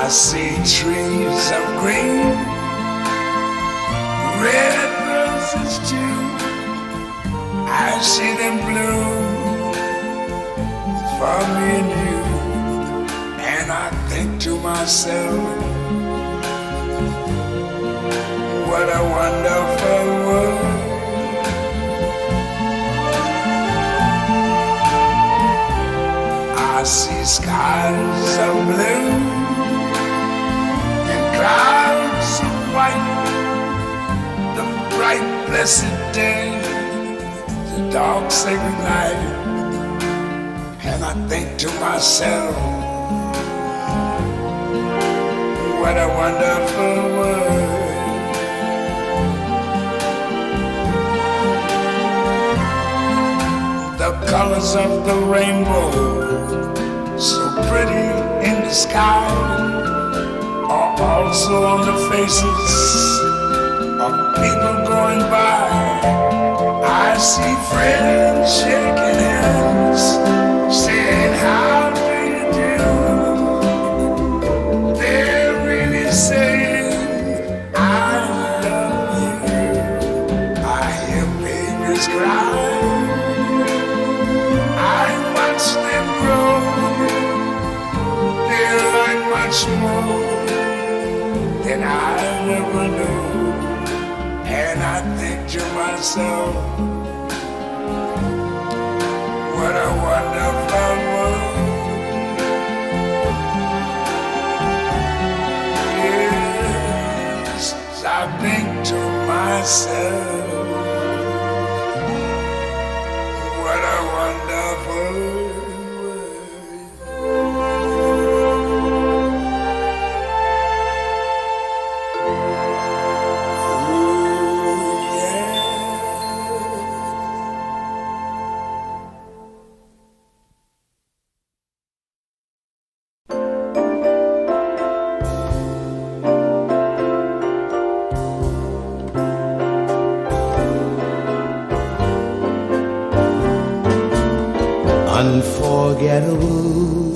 see trees of green, red roses too. I see them bloom for me and you. And I think to myself, what a wonderful world. I see skies of blue and clouds of white, the bright blessed day, the dark sacred night. And I think to myself, what a wonderful world. The colors of the rainbow, so pretty in the sky, are also on the faces of people going by. I see friends shaking hands, saying, how do you do? They're really saying, I love you. I hear babies cry, I watch them grow. They're like much more than I ever knew. And I think to myself, what a wonderful world. Yes, I think to myself, what a wonderful world. Ooh, yeah. Unforgettable,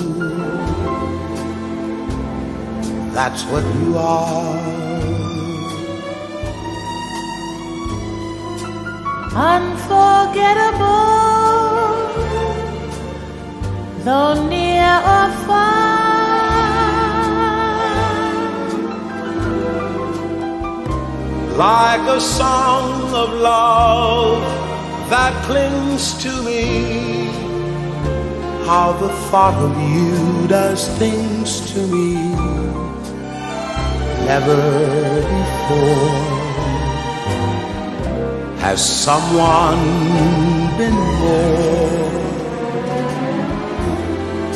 that's what you are. Unforgettable, though near or far. Like a song of love that clings to me, how the thought of you does things to me. Never before has someone been more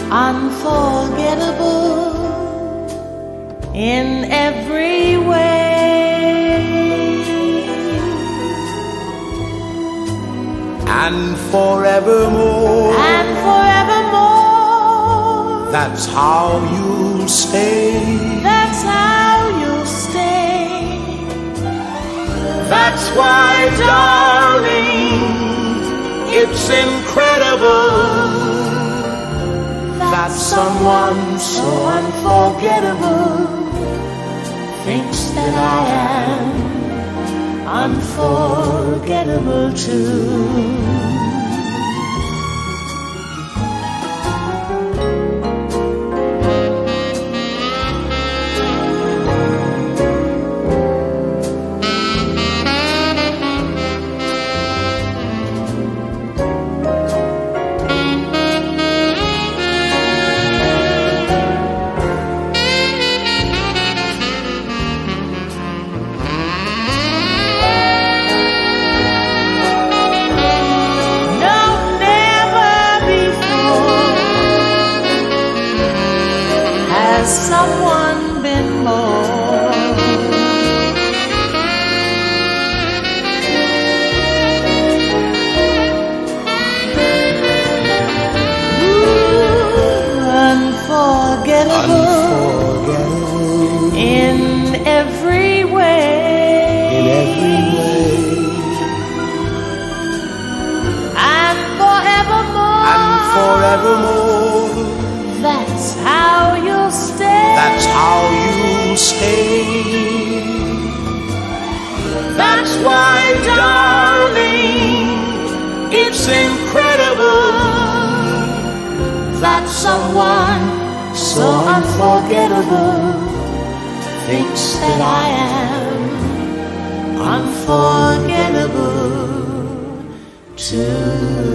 unforgettable in every way, and forevermore. and forevermore. That's how you'll stay. That's how you'll stay. That's why, darling, it's incredible that someone so unforgettable thinks that I am unforgettable too. Someone been more unforgettable in every way, and forevermore. forevermore. That's how you'll stay. That's how you'll stay. That's why, darling, it's incredible that someone so unforgettable thinks that I am unforgettable too.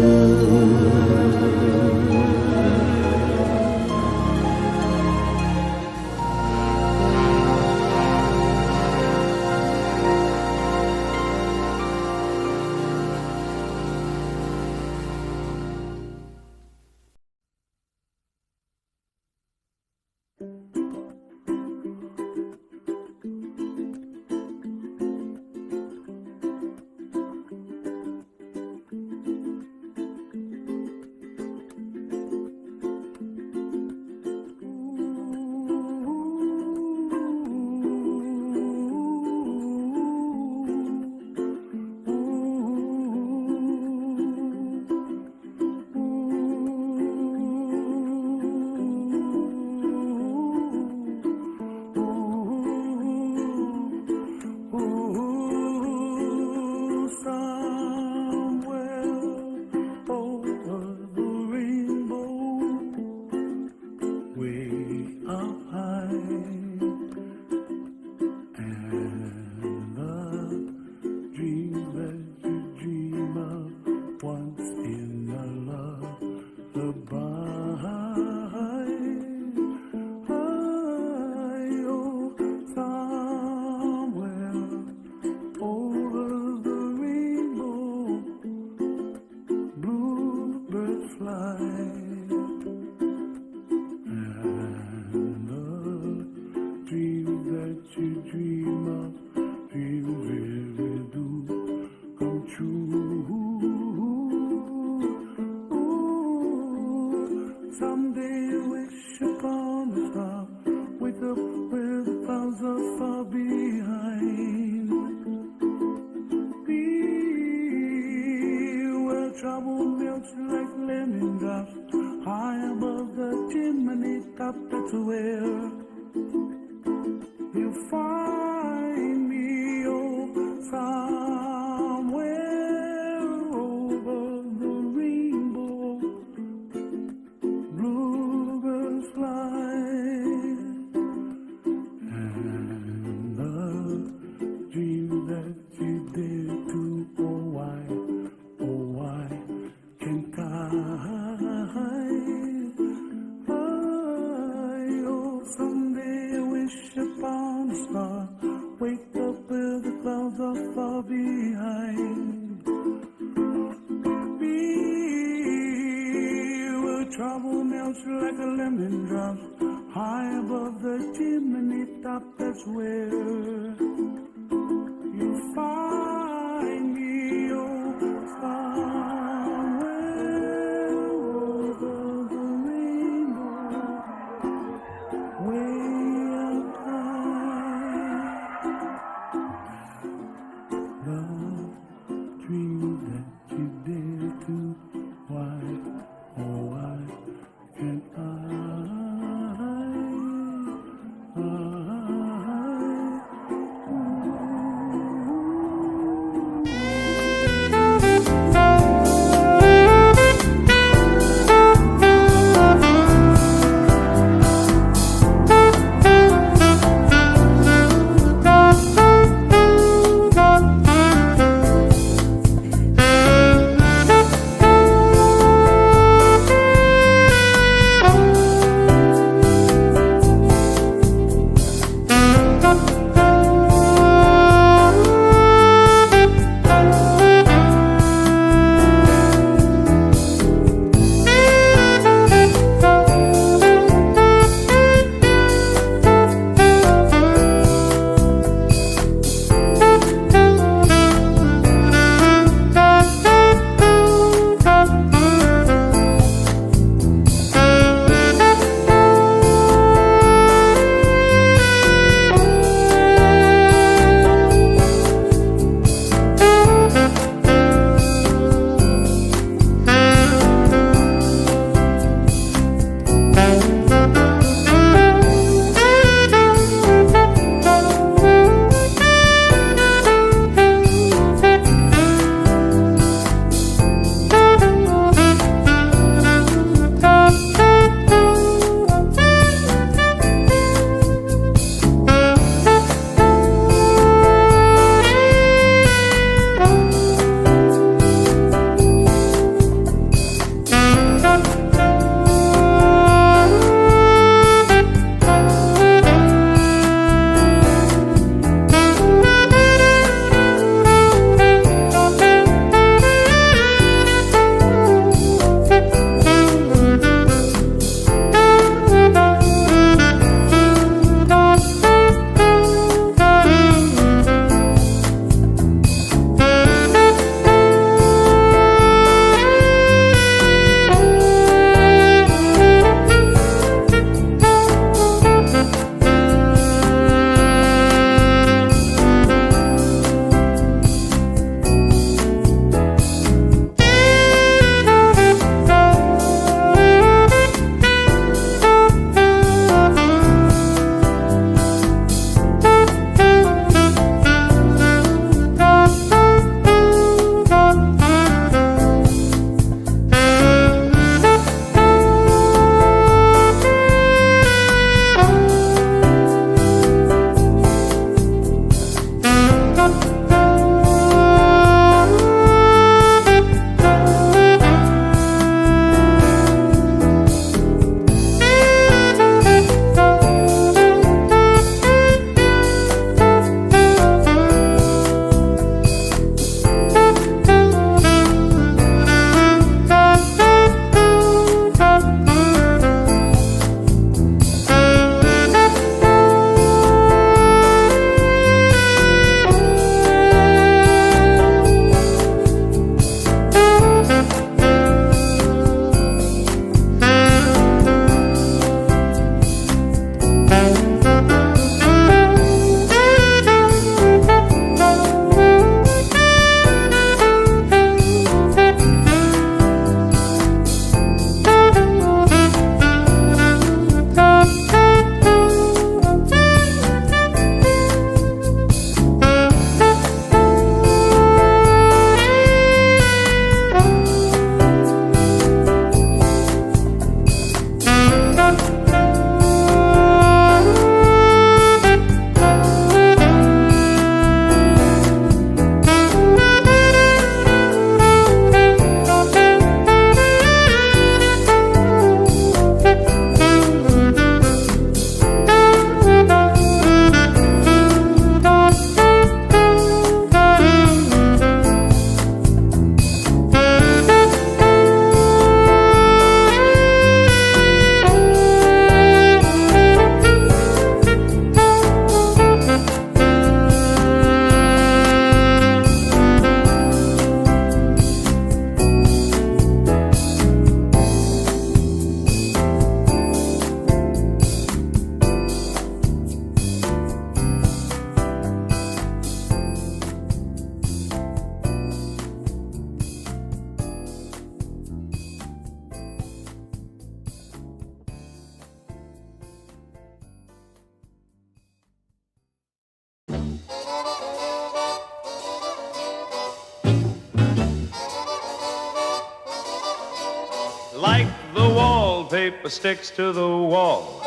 paper sticks to the wall.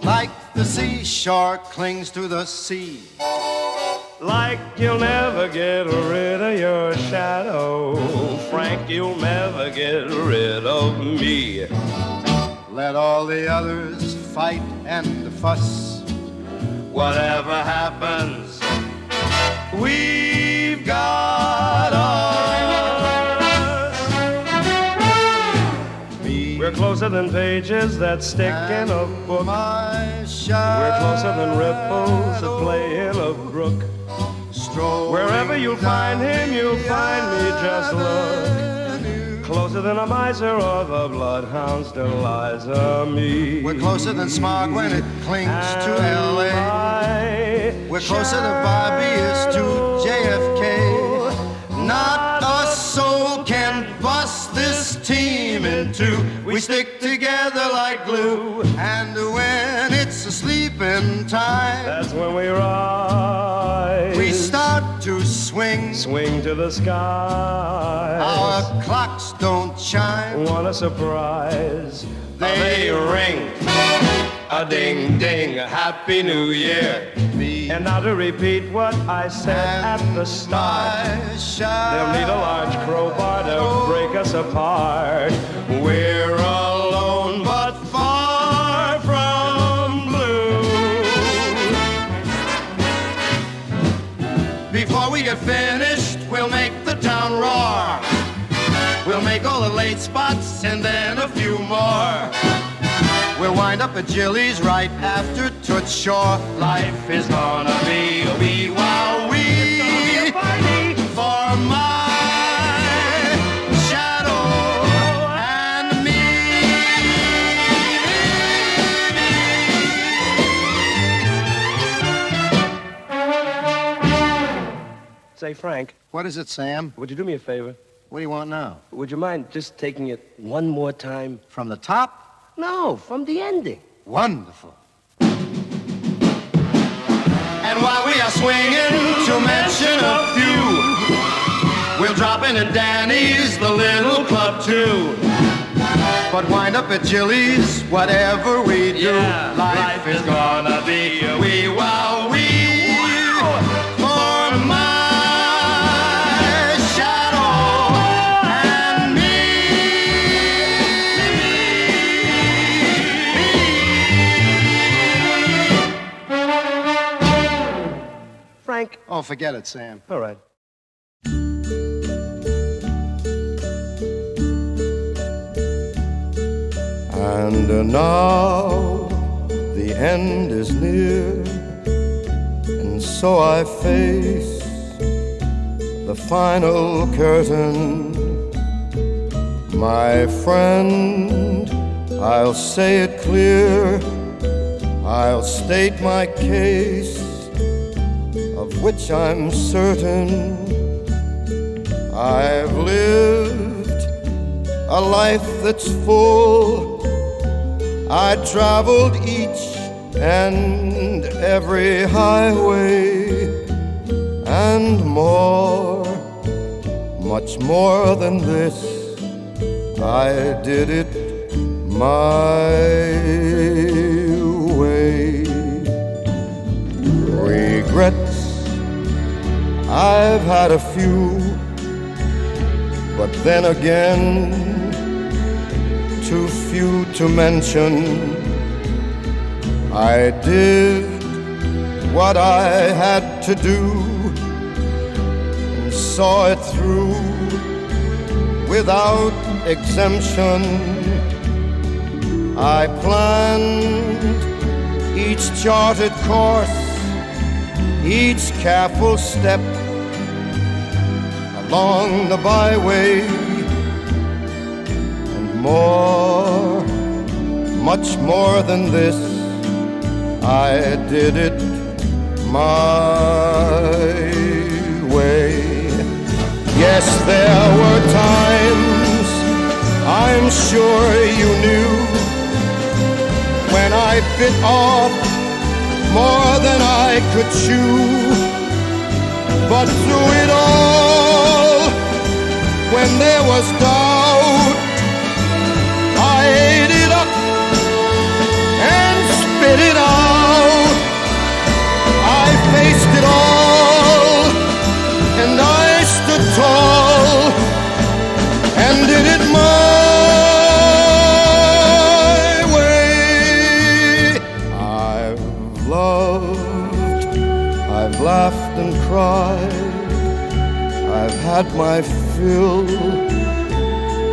Like the seashore clings to the sea. Like you'll never get rid of your shadow. Frank, you'll never get rid of me. Let all the others fight and fuss. Whatever happens, we've got us. We're closer than pages that stick in a book. We're closer than ripples that play in a brook. Wherever you find him, you'll find me, just look. Closer than a miser or the bloodhound's Deliza me. We're closer than smog when it clings to L.A. We're closer to Bobby is to JFK. Not a soul can bust this team in two. We stick together like glue. And when it's a sleeping time, that's when we rise. We start to swing, swing to the sky. Our clocks don't chime. Want a surprise? They ring. A ding ding, a happy new year. And now to repeat what I said at the start, they'll need a large crowbar to break us apart. We're alone but far from blue. Before we get finished, we'll make the town roar. We'll make all the late spots and then a few more. We'll wind up at Jilly's right after Toots Shore. Life is gonna be a wee wow wee for my shadow and me. Say, Frank. What is it, Sam? Would you do me a favor? What do you want now? Would you mind just taking it one more time? From the top? No, from the ending. Wonderful. And while we are swinging, to mention a few, we'll drop in at Danny's, the little club too. But wind up at Jilly's, whatever we do, life is gonna be a wee wow wee for my shadow and me. Frank. Oh, forget it, Sam. All right. And now the end is near, and so I face the final curtain. My friend, I'll say it clear, I'll state my case, of which I'm certain. I've lived a life that's full. I traveled each and every highway, and more, much more than this, I did it my way. Regrets, I've had a few, but then again, too few to mention. I did what I had to do and saw it through without exemption. I planned each charted course, each careful step along the byway. More, much more than this, I did it my way. Yes, there were times, I'm sure you knew, when I bit off more than I could chew. But through it all, when there was doubt, I ate it up I've laughed and cried, I've had my fill,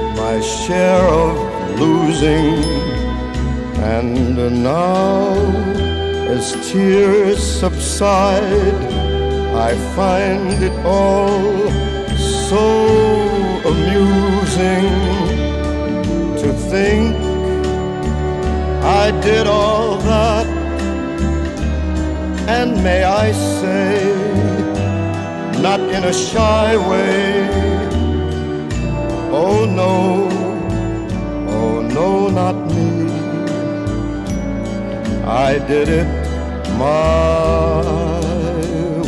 my share of losing, and now as tears subside, I find it all so amusing to think I did all that. And may I say, not in a shy way, oh no, not me. I did it my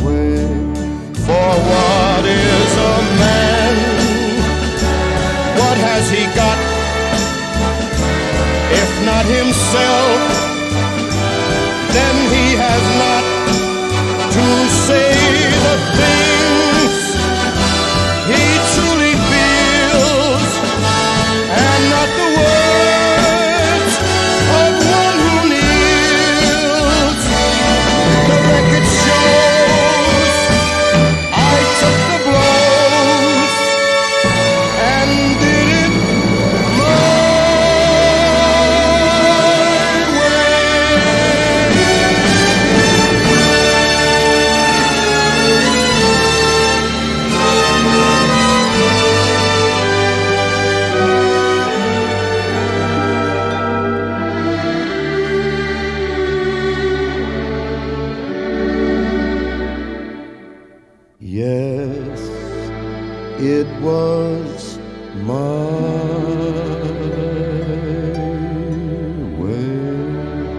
way. For what is a man? What has he got? If not himself, then he has not to say the things he truly feels, and not the words of one who kneels. The record shows I took the blows and did it my Yes, it was my way.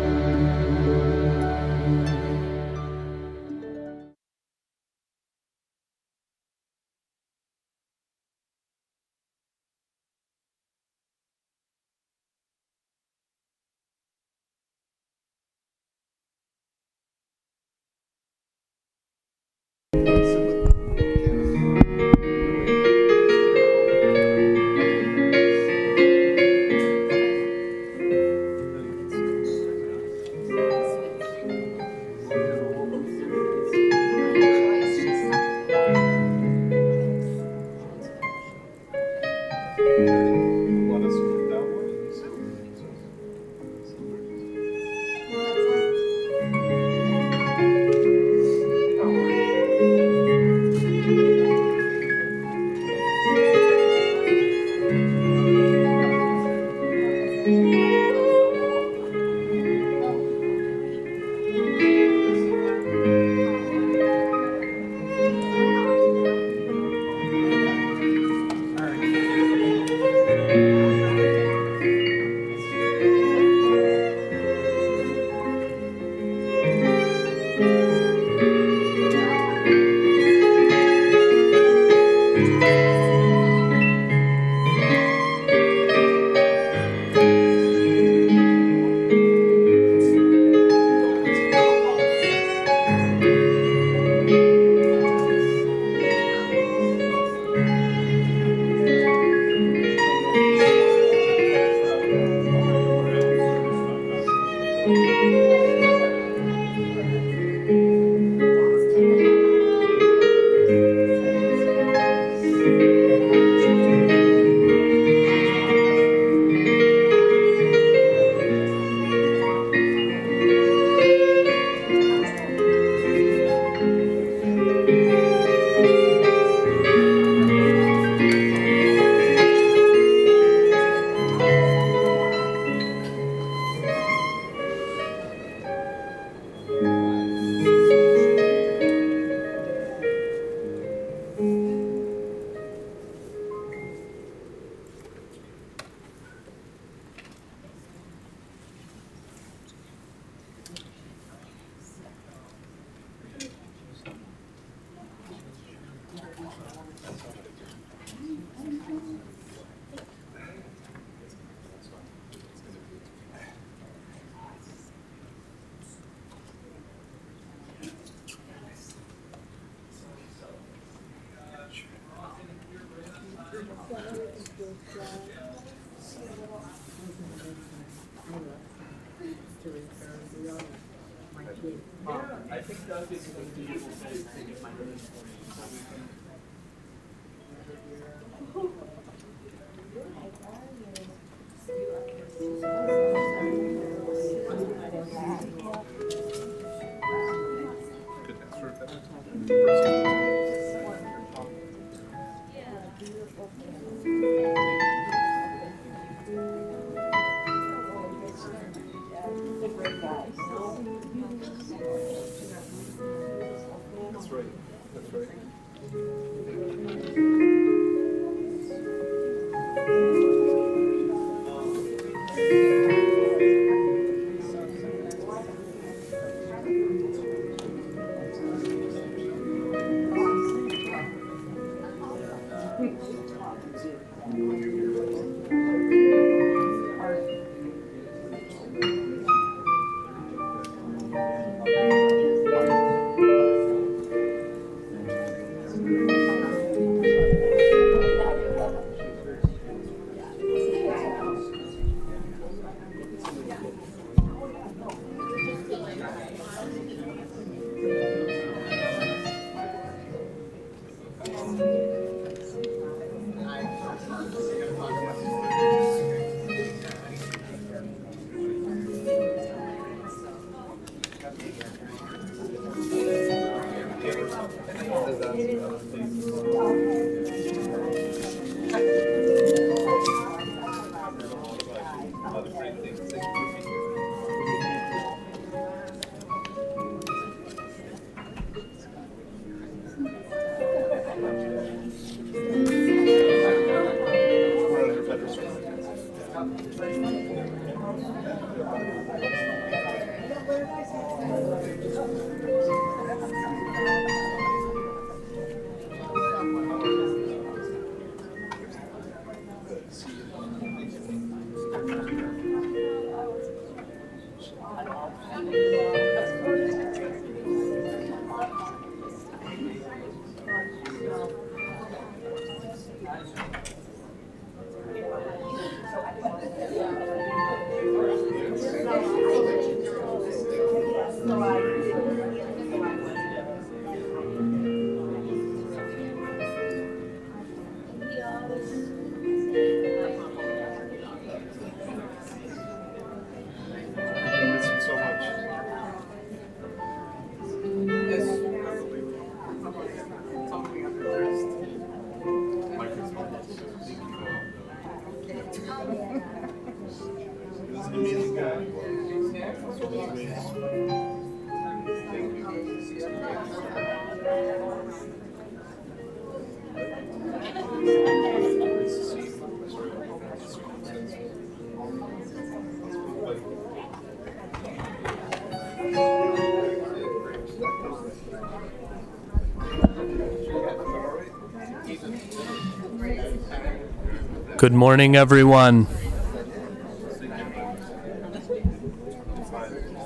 Good morning, everyone.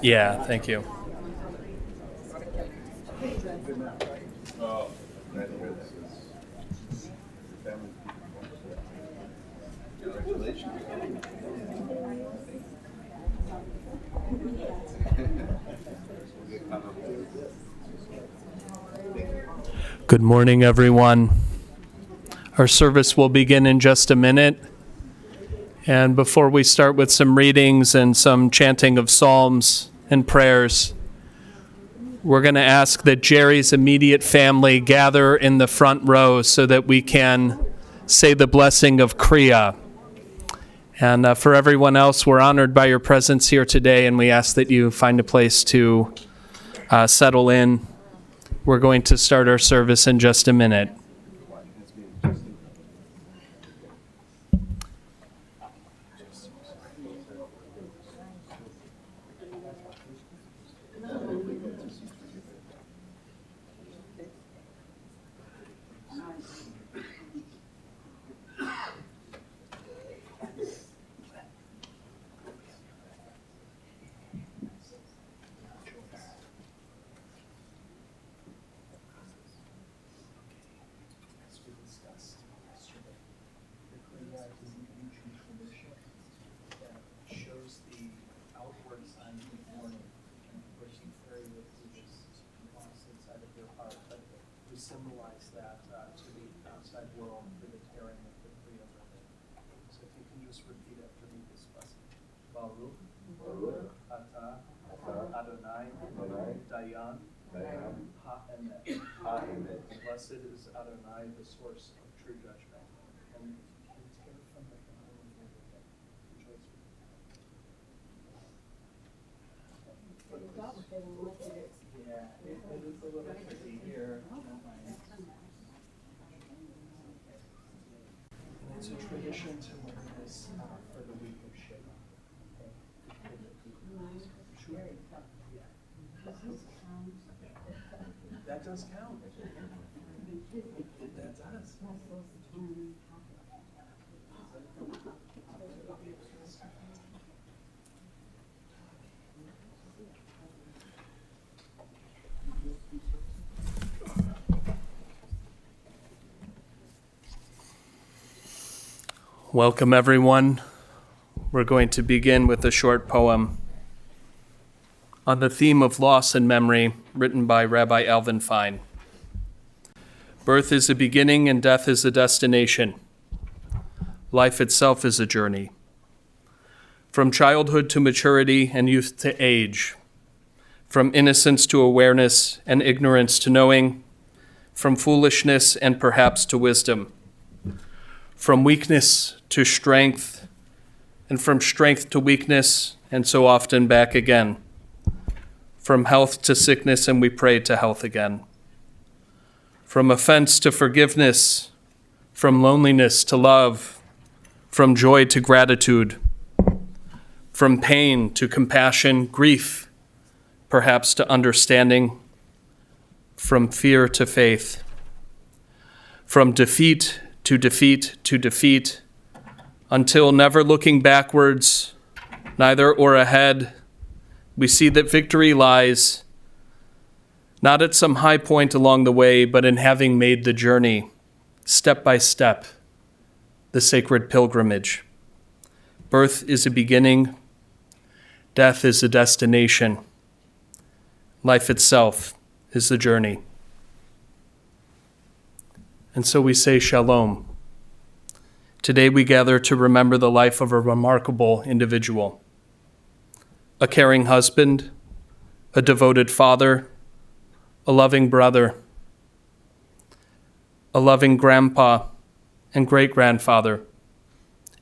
Yeah, thank you. Good morning, everyone. Our service will begin in just a minute. And before we start with some readings and some chanting of psalms and prayers, we're going to ask that Jerry's immediate family gather in the front row so that we can say the blessing of Kriya. And for everyone else, we're honored by your presence here today, and we ask that you find a place to settle in. We're going to start our service in just a minute. symbolize that to the outside world for the tearing of the freedom of it. So if you can just repeat after me this blessing. Baruch, Atah, Adonai, Dayan, Ha'emet. Blessed is Adonai, the source of true judgment. And if you can tear from the kingdom of your wicked, rejoice with me. Yeah, it is a little tricky here. And it's a tradition to wear this for the week of Shiva. Okay? Sure. Yeah. That does count. That does. Welcome, everyone. We're going to begin with a short poem on the theme of loss and memory, written by Rabbi Alvin Fine. Birth is a beginning and death is a destination. Life itself is a journey. From childhood to maturity and youth to age, from innocence to awareness and ignorance to knowing, from foolishness and perhaps to wisdom, from weakness to strength, and from strength to weakness, and so often back again, from health to sickness, and we pray to health again, from offense to forgiveness, from loneliness to love, from joy to gratitude, from pain to compassion, grief, perhaps to understanding, from fear to faith, from defeat to defeat to defeat, until never looking backwards, neither or ahead, we see that victory lies not at some high point along the way, but in having made the journey, step by step, the sacred pilgrimage. Birth is a beginning, death is a destination, life itself is the journey. And so we say shalom. Today we gather to remember the life of a remarkable individual, a caring husband, a devoted father, a loving brother, a loving grandpa and great-grandfather,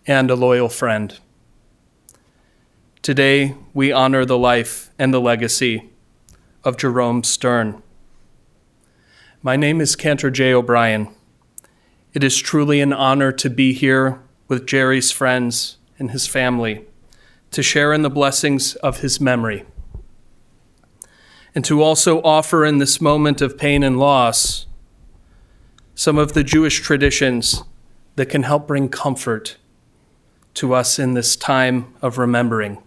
and a loyal friend. Today we honor the life and the legacy of Jerome Stern. My name is Cantor J. O'Brien. It is truly an honor to be here with Jerry's friends and his family to share in the blessings of his memory, and to also offer in this moment of pain and loss some of the Jewish traditions that can help bring comfort to us in this time of remembering.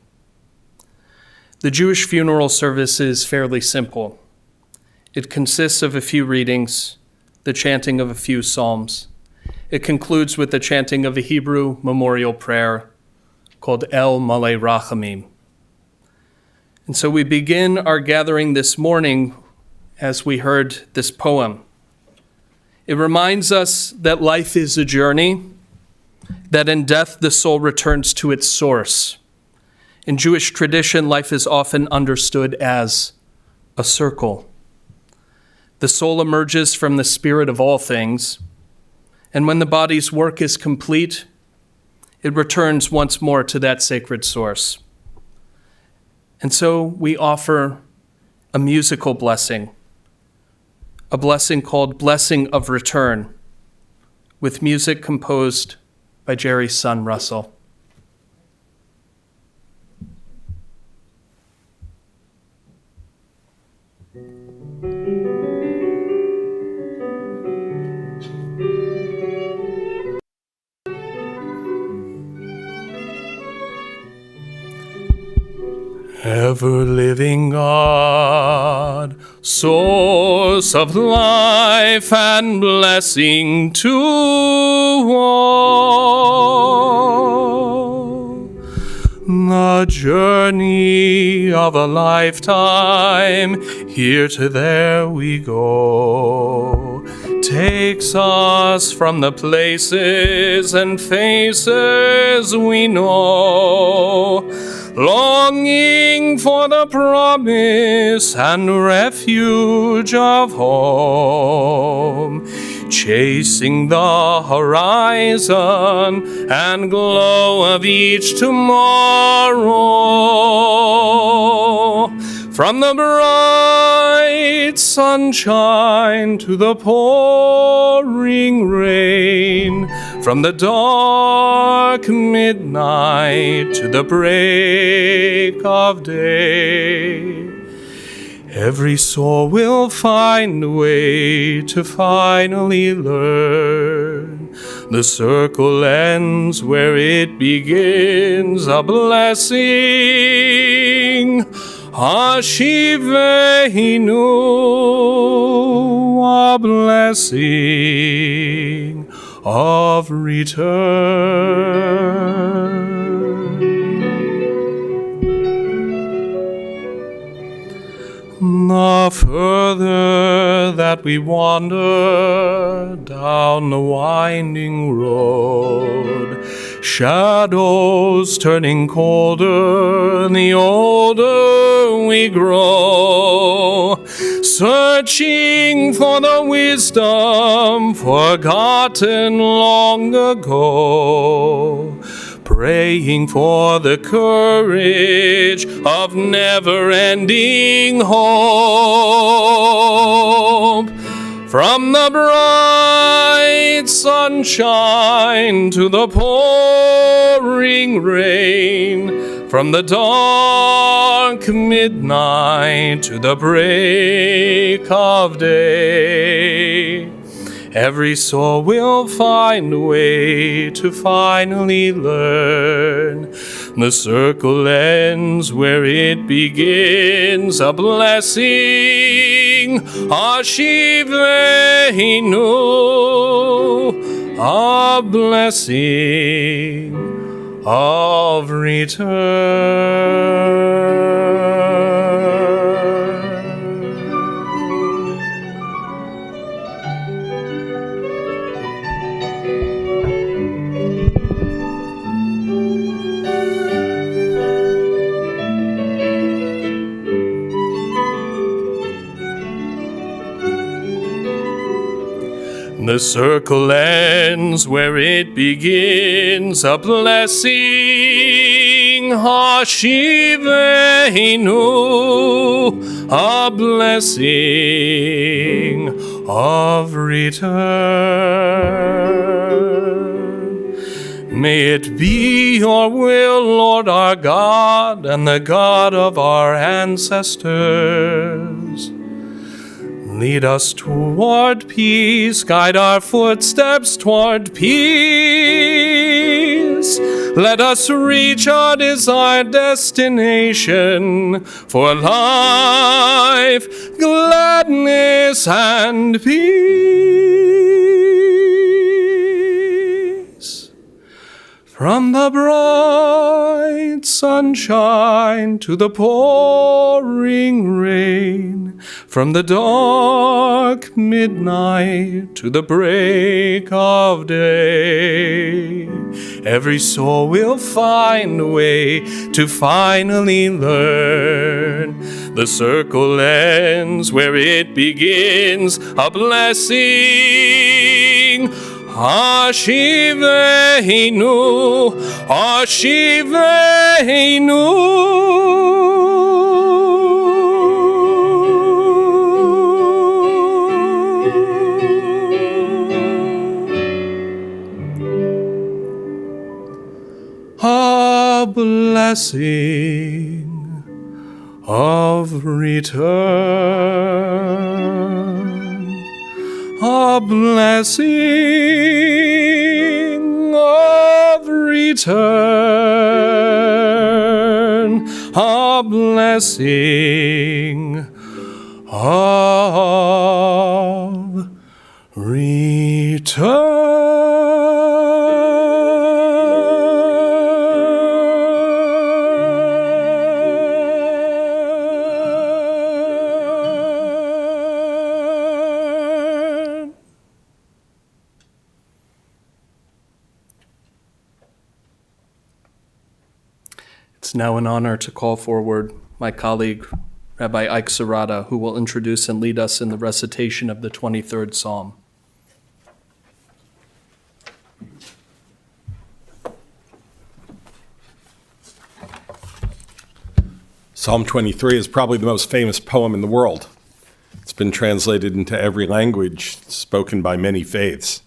The Jewish funeral service is fairly simple. It consists of a few readings, the chanting of a few psalms. It concludes with the chanting of a Hebrew memorial prayer called El Malei Rachamim. And so we begin our gathering this morning as we heard this poem. It reminds us that life is a journey, that in death the soul returns to its source. In Jewish tradition, life is often understood as a circle. The soul emerges from the spirit of all things, and when the body's work is complete, it returns once more to that sacred source. And so we offer a musical blessing, a blessing called Blessing of Return, with music composed by Jerry's son, Russell. Ever-living God, source of life and blessing to all, the The journey of a lifetime, here to there we go, takes us from the places and faces we know, longing for the promise and refuge of home, chasing the horizon and glow of each tomorrow. From the bright sunshine to the pouring rain, from the dark midnight to the break of day, every soul will find a way to finally learn. The circle ends where it begins, a blessing. Hashivenu, a blessing of return. The further that we wander down the winding road, shadows turning colder the older we grow, searching for the wisdom forgotten long ago, praying for the courage of never-ending hope. From the bright sunshine to the pouring rain, from the dark midnight to the break of day, every soul will find a way to finally learn. The circle ends where it begins, a blessing, Hashivenu, a blessing of return. The circle ends where it begins, a blessing, Hashivenu, a blessing of return. May it be your will, Lord our God, and the God of our ancestors. Lead us toward peace, guide our footsteps toward peace. Let us reach our desired destination for life, gladness, and peace. From the bright sunshine to the pouring rain, from the dark midnight to the break of day, every soul will find a way to finally learn. The circle ends where it begins, a blessing, Hashivenu, Hashivenu. A blessing of return, a blessing of return, a blessing of return. It's now an honor to call forward my colleague, Rabbi Ike Serrata, who will introduce and lead us in the recitation of the 23rd Psalm. Psalm 23 is probably the most famous poem in the world. It's been translated into every language, spoken by many faiths.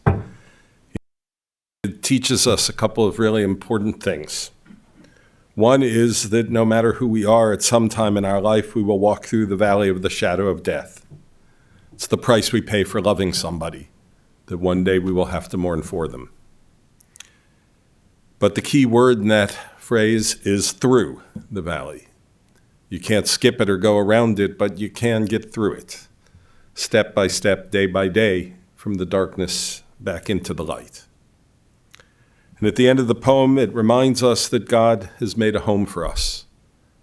It teaches us a couple of really important things. One is that no matter who we are, at some time in our life, we will walk through the valley of the shadow of death. It's the price we pay for loving somebody, that one day we will have to mourn for them. But the key word in that phrase is through the valley. You can't skip it or go around it, but you can get through it, step by step, day by day, from the darkness back into the light. And at the end of the poem, it reminds us that God has made a home for us,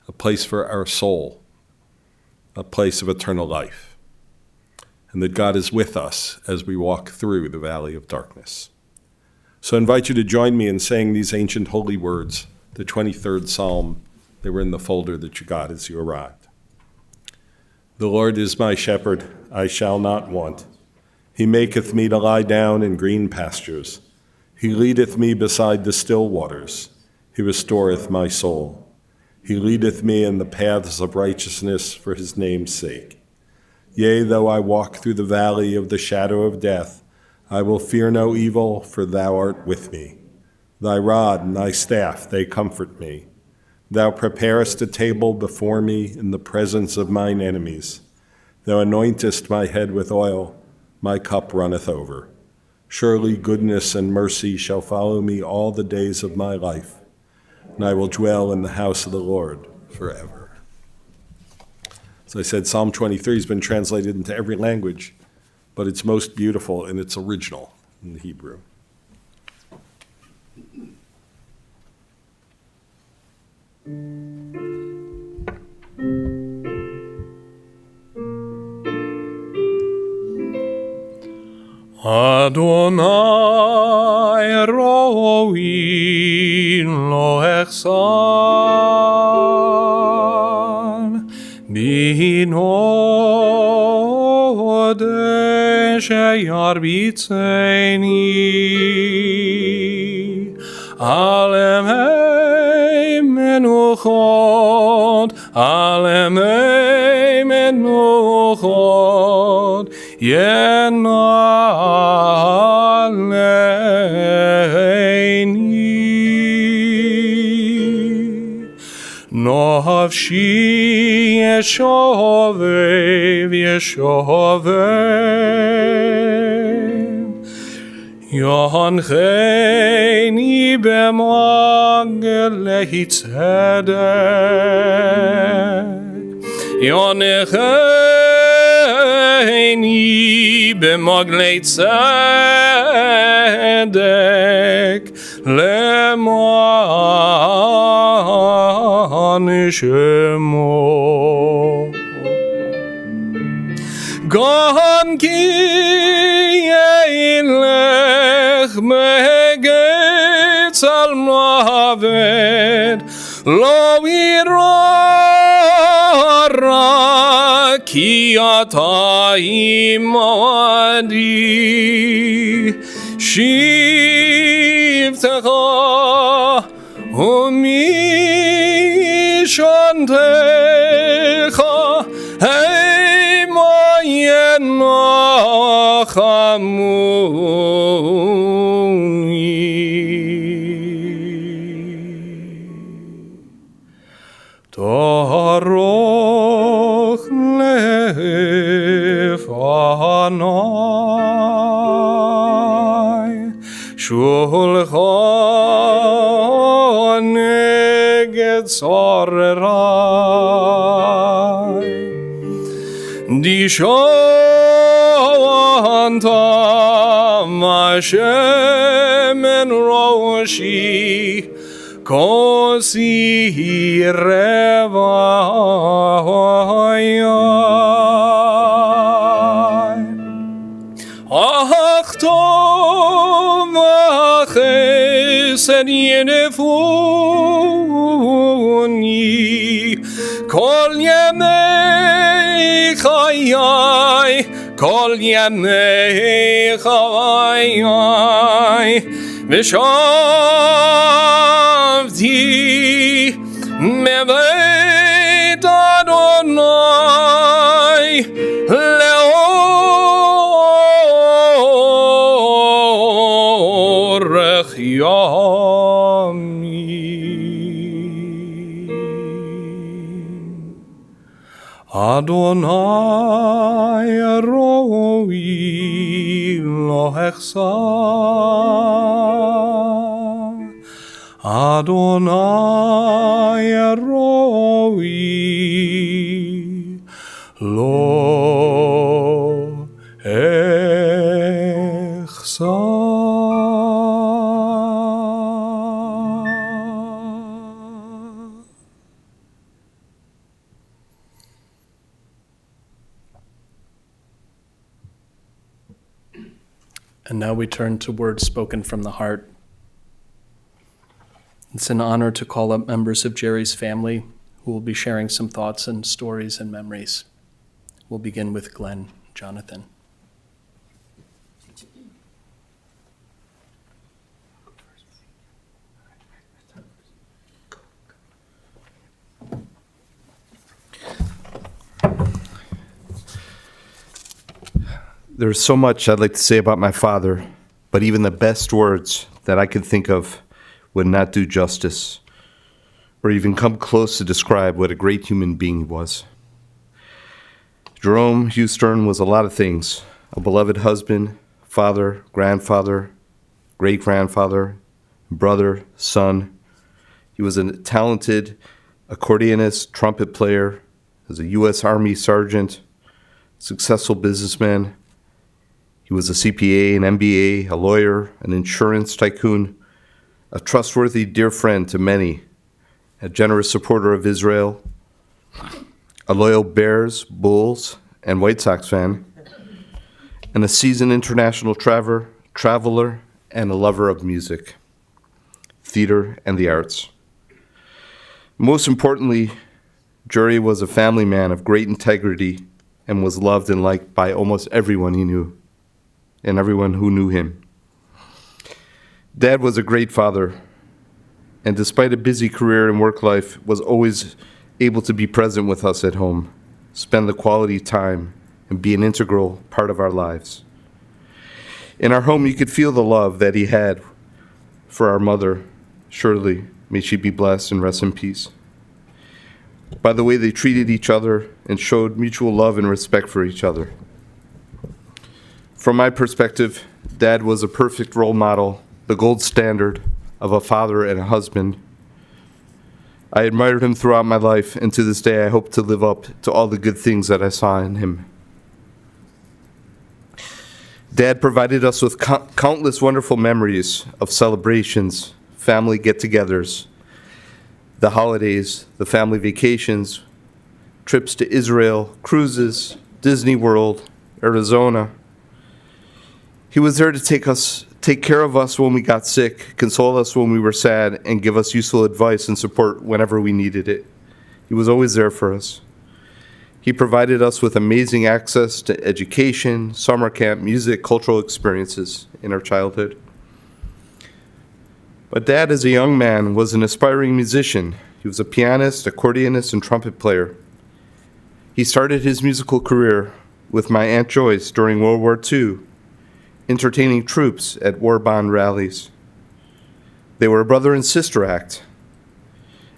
a place for our soul, a place of eternal life, and that God is with us as we walk through the valley of darkness. So I invite you to join me in saying these ancient holy words, the 23rd Psalm. They were in the folder that you got as you arrived. The Lord is my shepherd, I shall not want. He maketh me to lie down in green pastures. He leadeth me beside the still waters. He restoreth my soul. He leadeth me in the paths of righteousness for his name's sake. Yea, though I walk through the valley of the shadow of death, I will fear no evil, for thou art with me. Thy rod and thy staff, they comfort me. Thou preparest a table before me in the presence of mine enemies. Thou anointest my head with oil, my cup runneth over. Surely goodness and mercy shall follow me all the days of my life, and I will dwell in the house of the Lord forever. As I said, Psalm 23 has been translated into every language, but it's most beautiful in its original in the Hebrew. Adonai roi lo echsar binode sheyarbitzeni alemei menuchot Yenaleini Nafshi Yeshovev Yoncheini b'magelei tzedek Yoncheini b'magelei tzedek leman shemo Gam ki yeilech megetz al mavet lo irara ki ata imadi shivtecha umishantecha Taroch lefanai Shulchan neged sarerai Dishanta Hashem en roshi kosi revayai Achtom v'chesed yenefuni כל ימי חיי, כל ימי חיי, ושבתי מבית אדוני לאורך ימים. אדוני רואי לא אחסר, אדוני רואי לא אחסר. And now we turn to words spoken from the heart. It's an honor to call up members of Jerry's family who will be sharing some thoughts and stories and memories. We'll begin with Glenn Jonathan. There's so much I'd like to say about my father, but even the best words that I could think of would not do justice or even come close to describe what a great human being he was. Jerome H. was a lot of things: a beloved husband, father, grandfather, great-grandfather, brother, son. He was a talented accordionist, trumpet player, as a U.S. Army sergeant, successful businessman. He was a CPA, an MBA, a lawyer, an insurance tycoon, a trustworthy dear friend to many, a generous supporter of Israel, a loyal Bears, Bulls, and White Sox fan, and a seasoned international traveler, and a lover of music, theater, and the arts. Most importantly, Jerry was a family man of great integrity and was loved and liked by almost everyone he knew and everyone who knew him. Dad was a great father, and despite a busy career and work life, was always able to be present with us at home, spend the quality time, and be an integral part of our lives. In our home, you could feel the love that he had for our mother, Shirlee. May she be blessed and rest in peace. By the way they treated each other and showed mutual love and respect for each other. From my perspective, Dad was a perfect role model, the gold standard of a father and a husband. I admired him throughout my life, and to this day I hope to live up to all the good things that I saw in him. Dad provided us with countless wonderful memories of celebrations, family get-togethers, the holidays, the family vacations, trips to Israel, cruises, Disney World, Arizona. He was there to take care of us when we got sick, console us when we were sad, and give us useful advice and support whenever we needed it. He was always there for us. He provided us with amazing access to education, summer camp, music, cultural experiences in our childhood. But Dad, as a young man, was an aspiring musician. He was a pianist, accordionist, and trumpet player. He started his musical career with my Aunt Joyce during World War II, entertaining troops at war bond rallies. They were a brother and sister act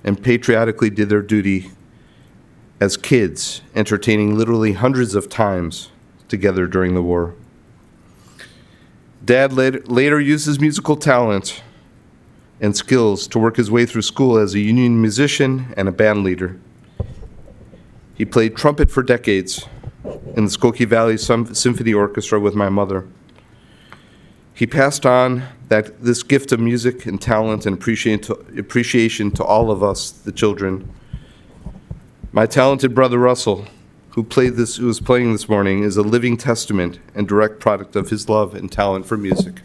and patriotically did their duty as kids, entertaining literally hundreds of times together during the war. Dad later used his musical talent and skills to work his way through school as a union musician and a band leader. He played trumpet for decades in the Skokie Valley Symphony Orchestra with my mother. He passed on this gift of music and talent and appreciation to all of us, the children. My talented brother Russell, who was playing this morning, is a living testament and direct product of his love and talent for music.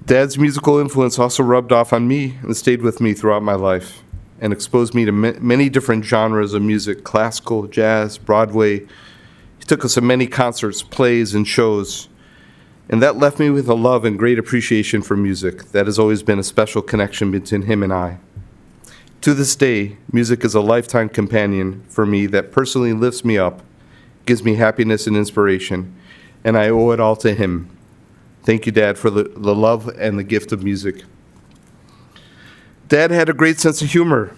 Dad's musical influence also rubbed off on me and stayed with me throughout my life and exposed me to many different genres of music, classical, jazz, Broadway. He took us to many concerts, plays, and shows. And that left me with a love and great appreciation for music. That has always been a special connection between him and I. To this day, music is a lifetime companion for me that personally lifts me up, gives me happiness and inspiration, and I owe it all to him. Thank you, Dad, for the love and the gift of music. Dad had a great sense of humor.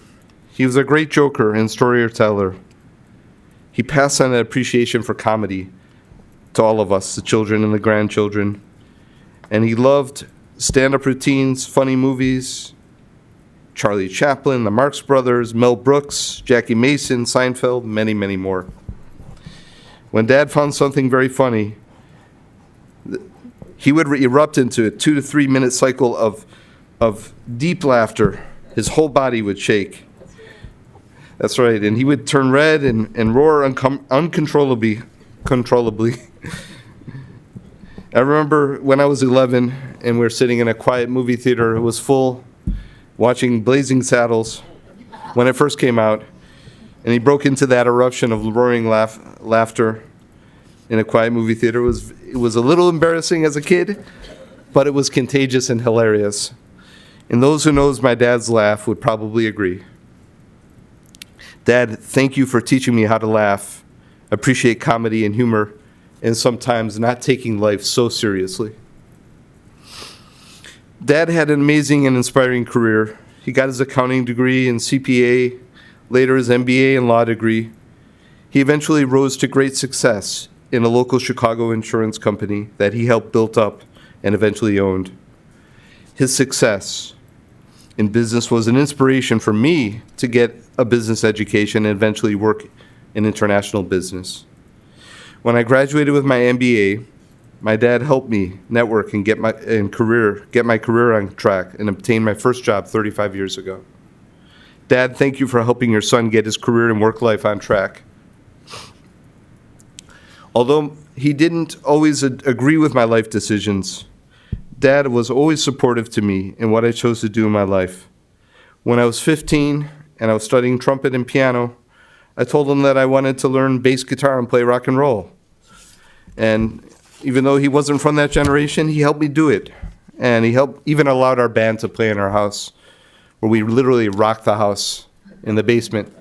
He was a great joker and storyteller. He passed on that appreciation for comedy to all of us, the children and the grandchildren. And he loved stand-up routines, funny movies, Charlie Chaplin, the Marx Brothers, Mel Brooks, Jackie Mason, Seinfeld, many, many more. When Dad found something very funny, he would erupt into a 2 to 3 minute cycle of deep laughter. His whole body would shake. That's right, and he would turn red and roar uncontrollably. I remember when I was 11 and we were sitting in a quiet movie theater. It was full, watching Blazing Saddles when it first came out, and he broke into that eruption of roaring laughter in a quiet movie theater. It was a little embarrassing as a kid, but it was contagious and hilarious. And those who knows my dad's laugh would probably agree. Dad, thank you for teaching me how to laugh, appreciate comedy and humor, and sometimes not taking life so seriously. Dad had an amazing and inspiring career. He got his accounting degree and CPA, later his MBA and law degree. He eventually rose to great success in a local Chicago insurance company that he helped build up and eventually owned. His success in business was an inspiration for me to get a business education and eventually work in international business. When I graduated with my MBA, my dad helped me network and get my career on track and obtain my first job 35 years ago. Dad, thank you for helping your son get his career and work life on track. Although he didn't always agree with my life decisions, Dad was always supportive to me in what I chose to do in my life. When I was 15 and I was studying trumpet and piano, I told him that I wanted to learn bass guitar and play rock and roll. And even though he wasn't from that generation, he helped me do it. And he even allowed our band to play in our house, where we literally rocked the house in the basement.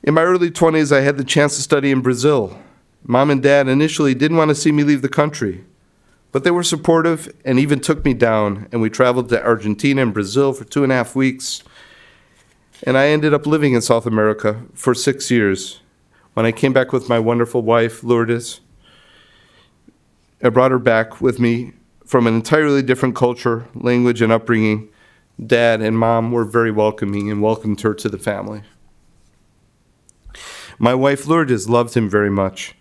In my early 20s, I had the chance to study in Brazil. Mom and Dad initially didn't want to see me leave the country, but they were supportive and even took me down, and we traveled to Argentina and Brazil for 2.5 weeks. And I ended up living in South America for 6 years. When I came back with my wonderful wife, Lourdes, I brought her back with me from an entirely different culture, language, and upbringing. Dad and Mom were very welcoming and welcomed her to the family. My wife, Lourdes, loved him very much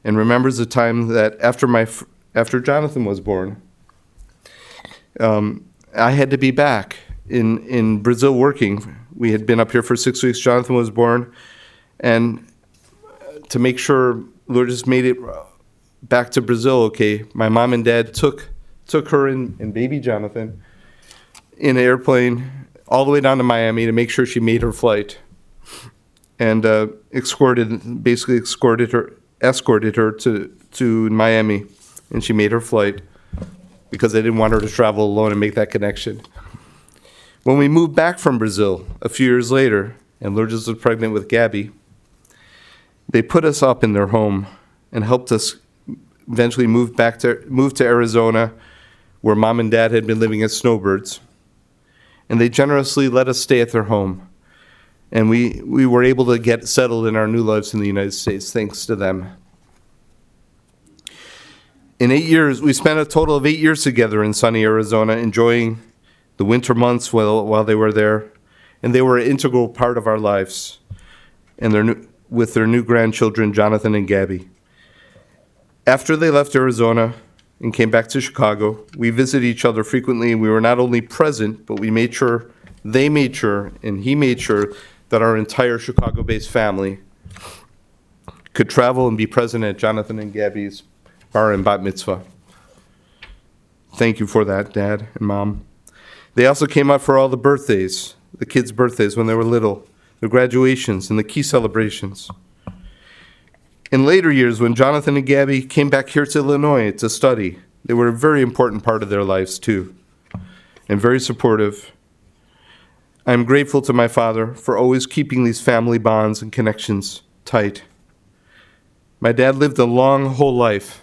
and remembers the time that after Jonathan was born, I had to be back in Brazil working. We had been up here for 6 weeks. Jonathan was born, and to make sure Lourdes made it back to Brazil, okay, my mom and dad took her and baby Jonathan in an airplane all the way down to Miami to make sure she made her flight, and escorted her to Miami, and she made her flight because I didn't want her to travel alone and make that connection. When we moved back from Brazil a few years later, and Lourdes was pregnant with Gabby, they put us up in their home and helped us eventually move to Arizona, where Mom and Dad had been living as snowbirds. And they generously let us stay at their home. And we were able to get settled in our new lives in the United States, thanks to them. In 8 years, we spent a total of 8 years together in sunny Arizona, enjoying the winter months while they were there. And they were an integral part of our lives, and with their new grandchildren, Jonathan and Gabby. After they left Arizona and came back to Chicago, we visited each other frequently, and we were not only present, but we made sure, they made sure, and he made sure that our entire Chicago-based family could travel and be present at Jonathan and Gabby's bar and bat mitzvah. Thank you for that, Dad and Mom. They also came out for all the birthdays, the kids' birthdays when they were little, their graduations, and the key celebrations. In later years, when Jonathan and Gabby came back here to Illinois to study, they were a very important part of their lives too, and very supportive. I am grateful to my father for always keeping these family bonds and connections tight. My dad lived a long whole life,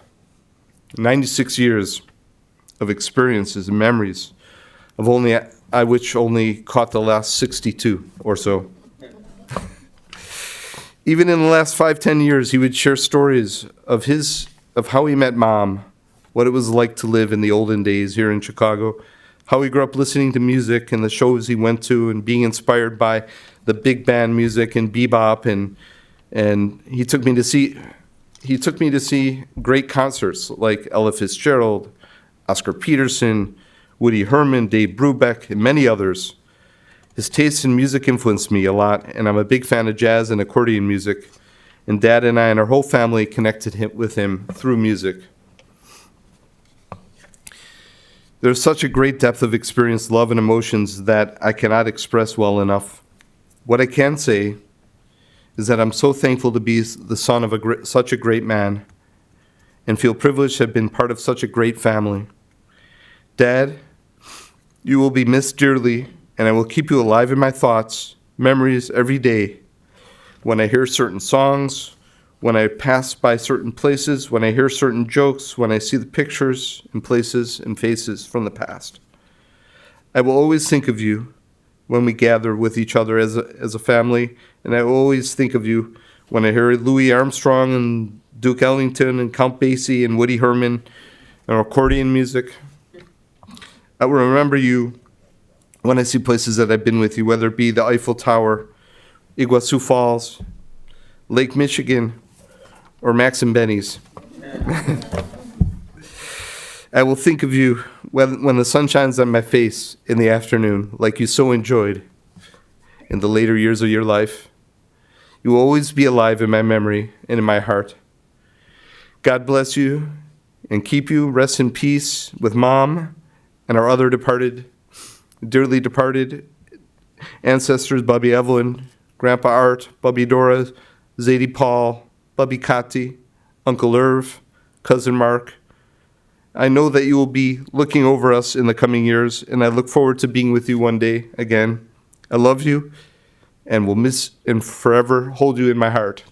96 years of experiences and memories, of which only caught the last 62 or so. Even in the last 5-10 years, he would share stories of how he met Mom, what it was like to live in the olden days here in Chicago, how he grew up listening to music and the shows he went to and being inspired by the big band music and bebop, and he took me to see great concerts like Ella Fitzgerald, Oscar Peterson, Woody Herman, Dave Brubeck, and many others. His taste in music influenced me a lot, and I'm a big fan of jazz and accordion music, and Dad and I and our whole family connected with him through music. There's such a great depth of experience, love, and emotions that I cannot express well enough. What I can say is that I'm so thankful to be the son of such a great man and feel privileged to have been part of such a great family. Dad, you will be missed dearly, and I will keep you alive in my thoughts, memories every day. When I hear certain songs, when I pass by certain places, when I hear certain jokes, when I see the pictures and places and faces from the past. I will always think of you when we gather with each other as a family, and I will always think of you when I hear Louis Armstrong and Duke Ellington and Count Basie and Woody Herman and accordion music. I will remember you when I see places that I've been with you, whether it be the Eiffel Tower, Iguazu Falls, Lake Michigan, or Max and Benny's. I will think of you when the sun shines on my face in the afternoon, like you so enjoyed in the later years of your life. You will always be alive in my memory and in my heart. God bless you and keep you. Rest in peace with Mom and our other dearly departed ancestors, Bubby Evelyn, Grandpa Art, Bubby Dora, Zadie Paul, Bubby Kati, Uncle Irv, Cousin Mark. I know that you will be looking over us in the coming years, and I look forward to being with you one day again. I love you and will miss and forever hold you in my heart.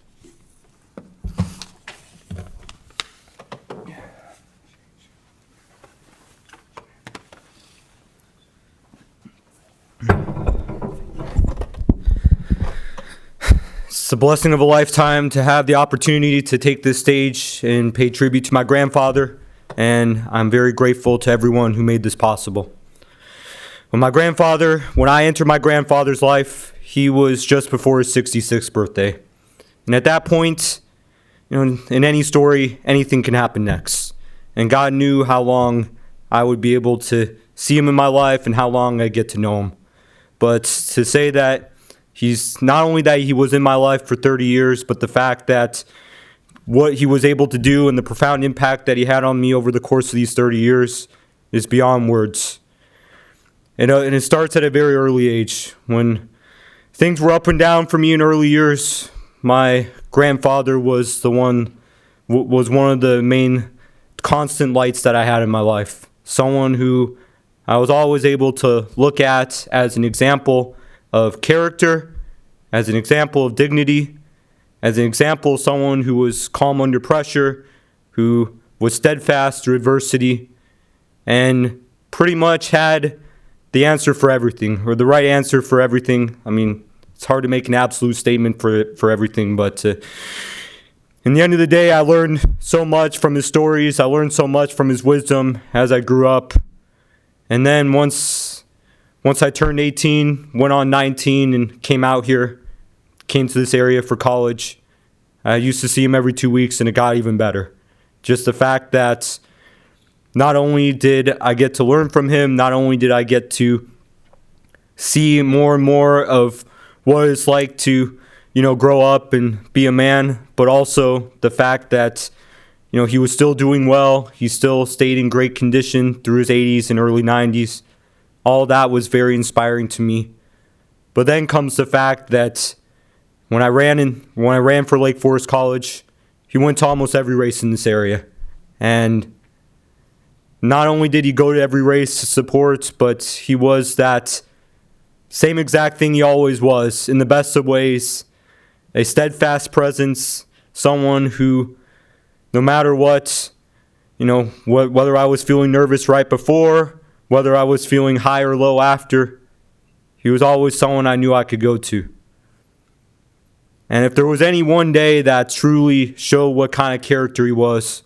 It's the blessing of a lifetime to have the opportunity to take this stage and pay tribute to my grandfather, and I'm very grateful to everyone who made this possible. When I entered my grandfather's life, he was just before his 66th birthday. And at that point, in any story, anything can happen next. And God knew how long I would be able to see him in my life and how long I'd get to know him. But to say that he's not only that he was in my life for 30 years, but the fact that what he was able to do and the profound impact that he had on me over the course of these 30 years is beyond words. And it starts at a very early age. When things were up and down for me in early years, my grandfather was one of the main constant lights that I had in my life. Someone who I was always able to look at as an example of character, as an example of dignity, as an example of someone who was calm under pressure, who was steadfast through adversity, and pretty much had the answer for everything, or the right answer for everything. I mean, it's hard to make an absolute statement for everything, but in the end of the day, I learned so much from his stories. I learned so much from his wisdom as I grew up. And then once I turned 18, went on 19, and came out here, came to this area for college, I used to see him every 2 weeks, and it got even better. Just the fact that not only did I get to learn from him, not only did I get to see more and more of what it's like to, grow up and be a man, but also the fact that, he was still doing well. He still stayed in great condition through his 80s and early 90s. All that was very inspiring to me. But then comes the fact that when I ran for Lake Forest College, he went to almost every race in this area. And not only did he go to every race to support, but he was that same exact thing he always was, in the best of ways, a steadfast presence, someone who, no matter what, whether I was feeling nervous right before, whether I was feeling high or low after, he was always someone I knew I could go to. And if there was any one day that truly showed what kind of character he was,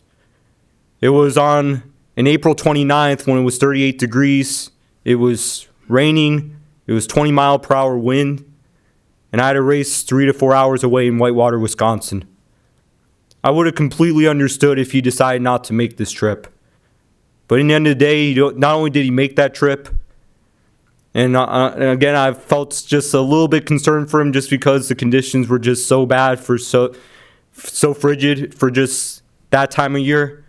it was on April 29th when it was 38 degrees. It was raining. It was 20-mile-per-hour wind. And I had a race 3 to 4 hours away in Whitewater, Wisconsin. I would have completely understood if he decided not to make this trip. But in the end of the day, not only did he make that trip, and again, I felt just a little bit concerned for him just because the conditions were just so bad so frigid for just that time of year.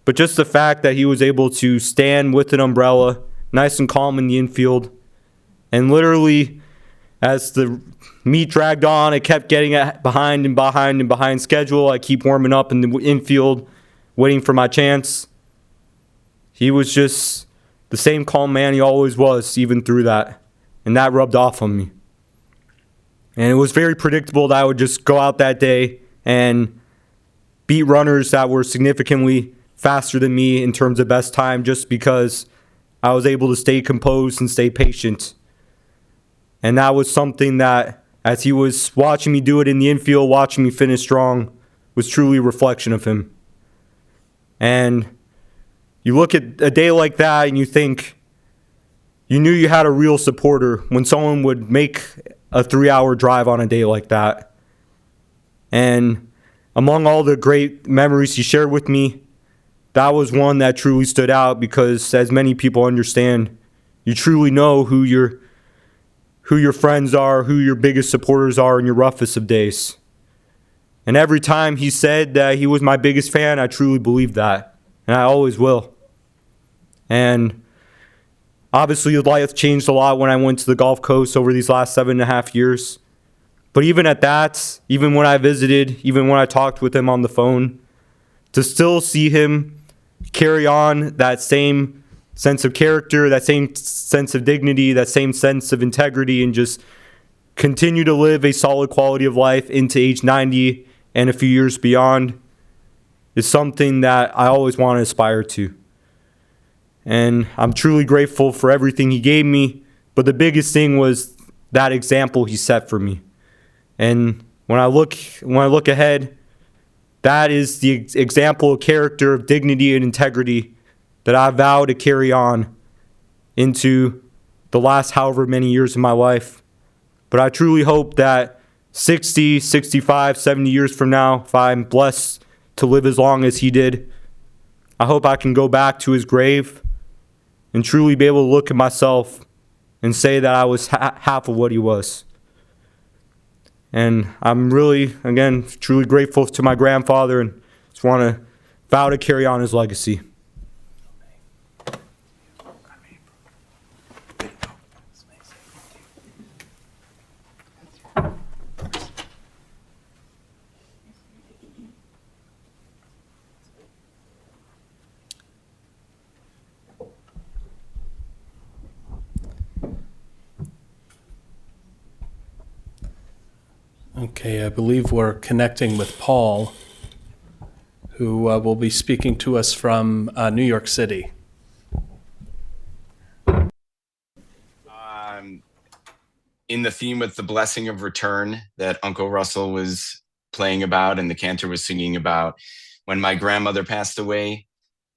But just the fact that he was able to stand with an umbrella, nice and calm in the infield, and literally, as the meet dragged on, I kept getting behind schedule. I keep warming up in the infield, waiting for my chance. He was just the same calm man he always was, even through that. And that rubbed off on me. And it was very predictable that I would just go out that day and beat runners that were significantly faster than me in terms of best time, just because I was able to stay composed and stay patient. And that was something that, as he was watching me do it in the infield, watching me finish strong, was truly a reflection of him. And you look at a day like that and you think, you knew you had a real supporter when someone would make a 3-hour drive on a day like that. And among all the great memories he shared with me, that was one that truly stood out because, as many people understand, you truly know who your friends are, who your biggest supporters are in your roughest of days. And every time he said that he was my biggest fan, I truly believed that. And I always will. And obviously life changed a lot when I went to the Gulf Coast over these last 7.5 years. But even at that, even when I visited, even when I talked with him on the phone, to still see him carry on that same sense of character, that same sense of dignity, that same sense of integrity, and just continue to live a solid quality of life into age 90 and a few years beyond is something that I always want to aspire to. And I'm truly grateful for everything he gave me, but the biggest thing was that example he set for me. And when I look ahead, that is the example of character, of dignity and integrity that I vow to carry on into the last however many years of my life. But I truly hope that 60, 65, 70 years from now, if I'm blessed to live as long as he did, I hope I can go back to his grave and truly be able to look at myself and say that I was half of what he was. And I'm really, again, truly grateful to my grandfather and just want to vow to carry on his legacy. Okay, I believe we're connecting with Paul, who will be speaking to us from New York City. In the theme with the blessing of return that Uncle Russell was playing about and the cantor was singing about, when my grandmother passed away,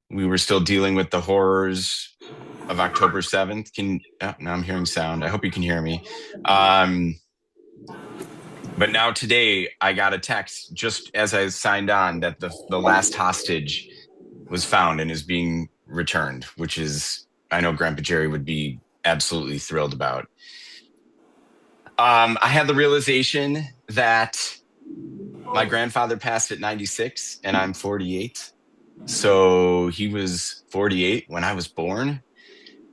we were still dealing with the horrors of October 7th. Now I'm hearing sound. I hope you can hear me. But now today I got a text just as I signed on that the last hostage was found and is being returned, which is, I know Grandpa Jerry would be absolutely thrilled about. I had the realization that my grandfather passed at 96 and I'm 48. So he was 48 when I was born.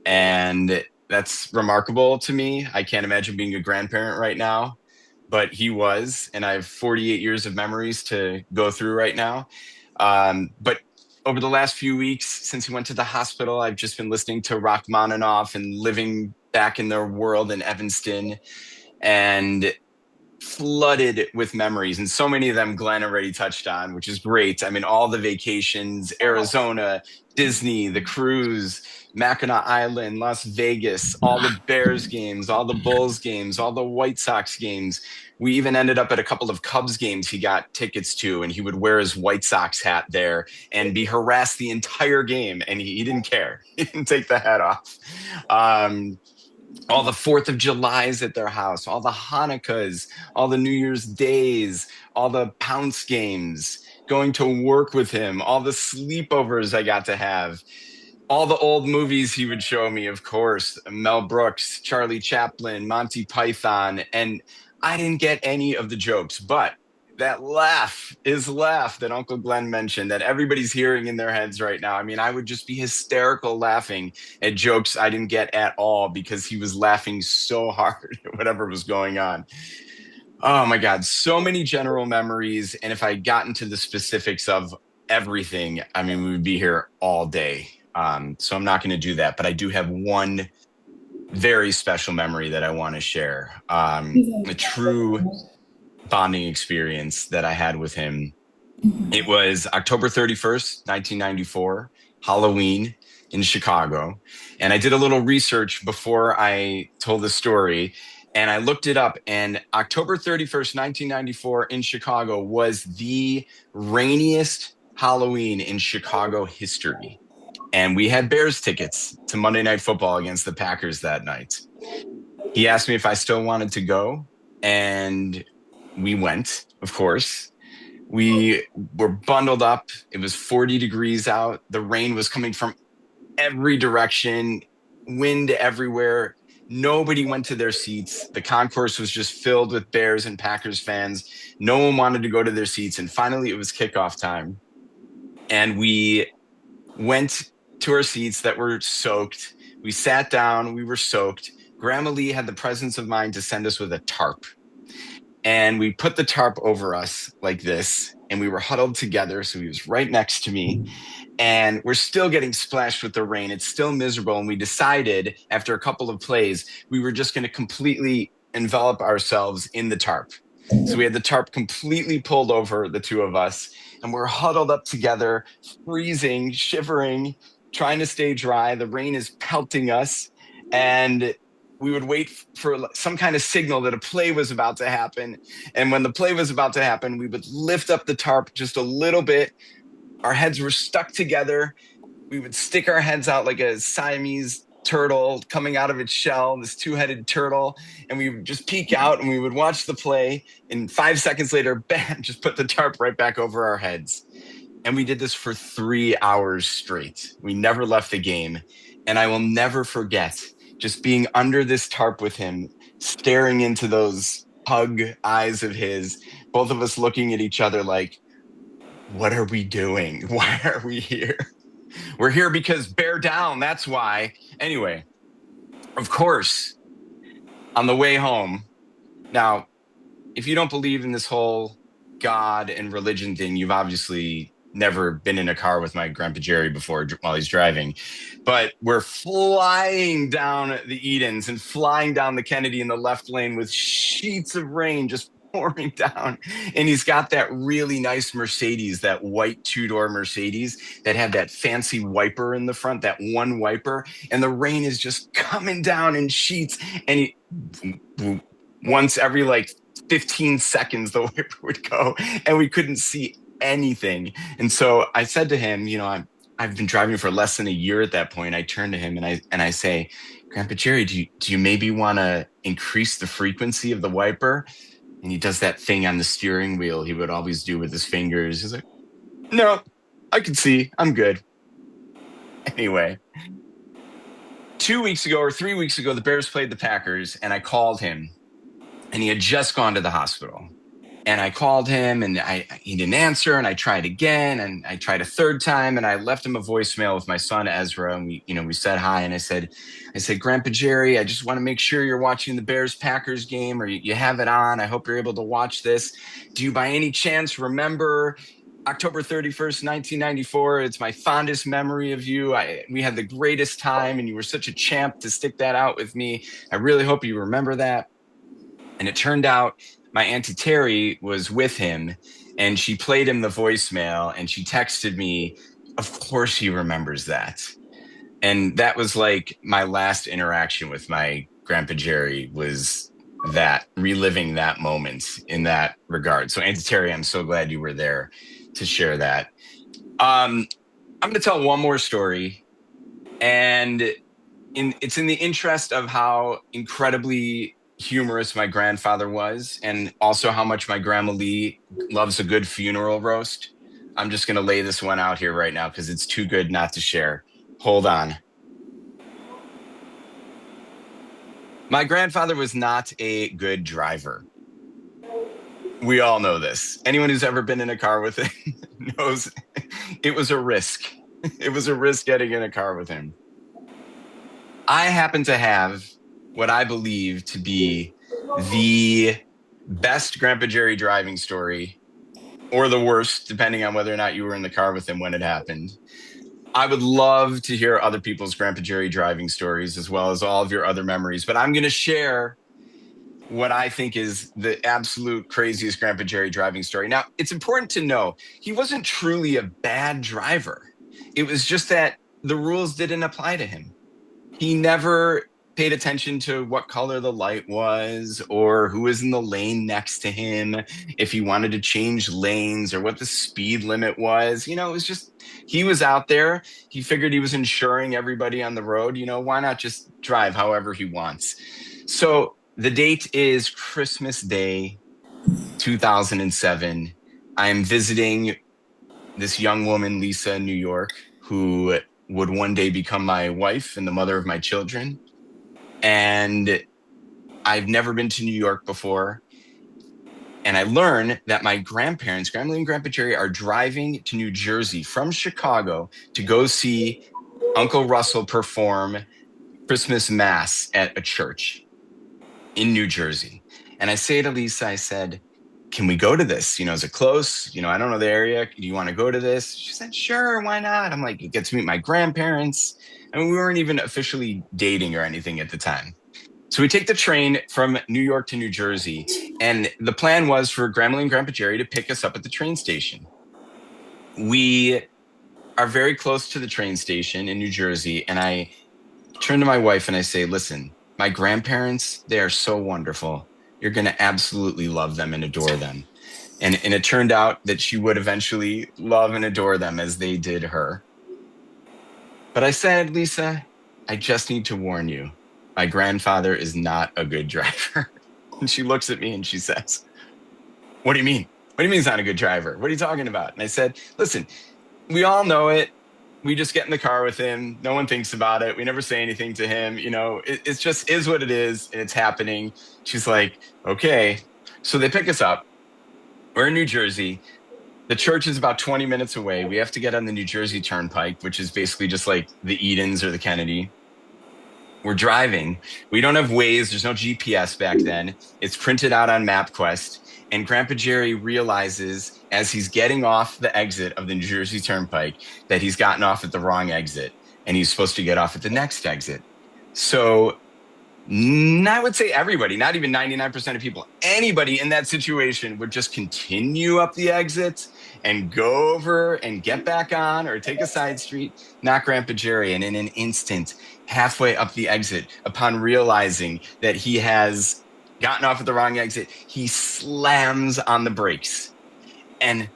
And that's remarkable to me. I can't imagine being a grandparent right now, but he was, and I have 48 years of memories to go through right now. But over the last few weeks, since he went to the hospital, I've just been listening to Rachmaninoff and living back in their world in Evanston, and flooded with memories. And so many of them Glenn already touched on, which is great. I mean, all the vacations, Arizona, Disney, the cruise, Mackinac Island, Las Vegas, all the Bears games, all the Bulls games, all the White Sox games. We even ended up at a couple of Cubs games he got tickets to, and he would wear his White Sox hat there and be harassed the entire game. And he didn't care. He didn't take the hat off. All the 4th of Julys at their house, all the Hanukkahs, all the New Year's Days, all the Pounce games, going to work with him, all the sleepovers I got to have, all the old movies he would show me, of course, Mel Brooks, Charlie Chaplin, Monty Python, and I didn't get any of the jokes, but that laugh that Uncle Glenn mentioned that everybody's hearing in their heads right now. I mean, I would just be hysterical laughing at jokes I didn't get at all because he was laughing so hard at whatever was going on. Oh my God, so many general memories. And if I got into the specifics of everything, I mean, we would be here all day. So I'm not going to do that, but I do have one very special memory that I want to share. A true bonding experience that I had with him. It was October 31st, 1994, Halloween in Chicago. And I did a little research before I told the story, and I looked it up, and October 31st, 1994 in Chicago was the rainiest Halloween in Chicago history. And we had Bears tickets to Monday Night Football against the Packers that night. He asked me if I still wanted to go, and we went, of course. We were bundled up. It was 40 degrees out. The rain was coming from every direction, wind everywhere. Nobody went to their seats. The concourse was just filled with Bears and Packers fans. No one wanted to go to their seats. And finally, it was kickoff time. And we went to our seats that were soaked. We sat down. We were soaked. Grandma Lee had the presence of mind to send us with a tarp. And we put the tarp over us like this, and we were huddled together. So he was right next to me, and we're still getting splashed with the rain. It's still miserable. And we decided after a couple of plays, we were just going to completely envelop ourselves in the tarp. So we had the tarp completely pulled over the two of us, and we're huddled up together, freezing, shivering, trying to stay dry. The rain is pelting us, and we would wait for some kind of signal that a play was about to happen. And when the play was about to happen, we would lift up the tarp just a little bit. Our heads were stuck together. We would stick our heads out like a Siamese turtle coming out of its shell, this two-headed turtle. And we would just peek out, and we would watch the play. And 5 seconds later, bam, just put the tarp right back over our heads. And we did this for 3 hours straight. We never left the game. And I will never forget just being under this tarp with him, staring into those pug eyes of his, both of us looking at each other like, what are we doing? Why are we here? We're here because bear down, that's why. Anyway, of course, on the way home, now, if you don't believe in this whole God and religion thing, you've obviously never been in a car with my Grandpa Jerry before while he's driving. But we're flying down the Edens and flying down the Kennedy in the left lane with sheets of rain just pouring down. And he's got that really nice Mercedes, that white two-door Mercedes that had that fancy wiper in the front, that one wiper. And the rain is just coming down in sheets. And once every like 15 seconds, the wiper would go, and we couldn't see anything. And so I said to him, you know, I've been driving for less than a year at that point. I turn to him and I say, Grandpa Jerry, do you maybe want to increase the frequency of the wiper? And he does that thing on the steering wheel he would always do with his fingers. He's like, no, I can see, I'm good. Anyway, 2 weeks ago or 3 weeks ago, the Bears played the Packers, and I called him, and he had just gone to the hospital. And I called him and he didn't answer, and I tried again, and I tried a third time, and I left him a voicemail with my son Ezra, and we said hi, and I said, Grandpa Jerry, I just want to make sure you're watching the Bears-Packers game, or you have it on. I hope you're able to watch this. Do you by any chance remember October 31st, 1994? It's my fondest memory of you. We had the greatest time, and you were such a champ to stick that out with me. I really hope you remember that. And it turned out my Auntie Terry was with him, and she played him the voicemail, and she texted me, of course he remembers that. And that was like my last interaction with my Grandpa Jerry, was that, reliving that moment in that regard. So Auntie Terry, I'm so glad you were there to share that. I'm going to tell one more story, and it's in the interest of how incredibly humorous my grandfather was, and also how much my Grandma Lee loves a good funeral roast. I'm just going to lay this one out here right now because it's too good not to share. Hold on. My grandfather was not a good driver. We all know this. Anyone who's ever been in a car with him knows it was a risk. It was a risk getting in a car with him. I happen to have what I believe to be the best Grandpa Jerry driving story, or the worst, depending on whether or not you were in the car with him when it happened. I would love to hear other people's Grandpa Jerry driving stories, as well as all of your other memories, but I'm going to share what I think is the absolute craziest Grandpa Jerry driving story. Now, it's important to know he wasn't truly a bad driver. It was just that the rules didn't apply to him. He never paid attention to what color the light was, or who was in the lane next to him, if he wanted to change lanes, or what the speed limit was. It was just, he was out there. He figured he was insuring everybody on the road. Why not just drive however he wants? So the date is Christmas Day, 2007. I'm visiting this young woman, Lisa, in New York, who would one day become my wife and the mother of my children. And I've never been to New York before. And I learn that my grandparents, Grandma Lee and Grandpa Jerry, are driving to New Jersey from Chicago to go see Uncle Russell perform Christmas Mass at a church in New Jersey. And I say to Lisa, I said, can we go to this? Is it close? I don't know the area. Do you want to go to this? She said, sure, why not? I'm like, you get to meet my grandparents. I mean, we weren't even officially dating or anything at the time. So we take the train from New York to New Jersey. And the plan was for Grandma Lee and Grandpa Jerry to pick us up at the train station. We are very close to the train station in New Jersey. And I turn to my wife and I say, listen, my grandparents, they are so wonderful. You're going to absolutely love them and adore them. And it turned out that she would eventually love and adore them as they did her. But I said, Lisa, I just need to warn you, my grandfather is not a good driver. And she looks at me and she says, what do you mean? What do you mean he's not a good driver? What are you talking about? And I said, listen, we all know it. We just get in the car with him. No one thinks about it. We never say anything to him. It just is what it is, and it's happening. She's like, okay. So they pick us up. We're in New Jersey. The church is about 20 minutes away. We have to get on the New Jersey Turnpike, which is basically just like the Edens or the Kennedy. We're driving. We don't have Waze. There's no GPS back then. It's printed out on MapQuest. And Grandpa Jerry realizes as he's getting off the exit of the New Jersey Turnpike that he's gotten off at the wrong exit, and he's supposed to get off at the next exit. So I would say everybody, not even 99% of people, anybody in that situation would just continue up the exit and go over and get back on or take a side street, not Grandpa Jerry. And in an instant, halfway up the exit, upon realizing that he has gotten off at the wrong exit, he slams on the brakes, and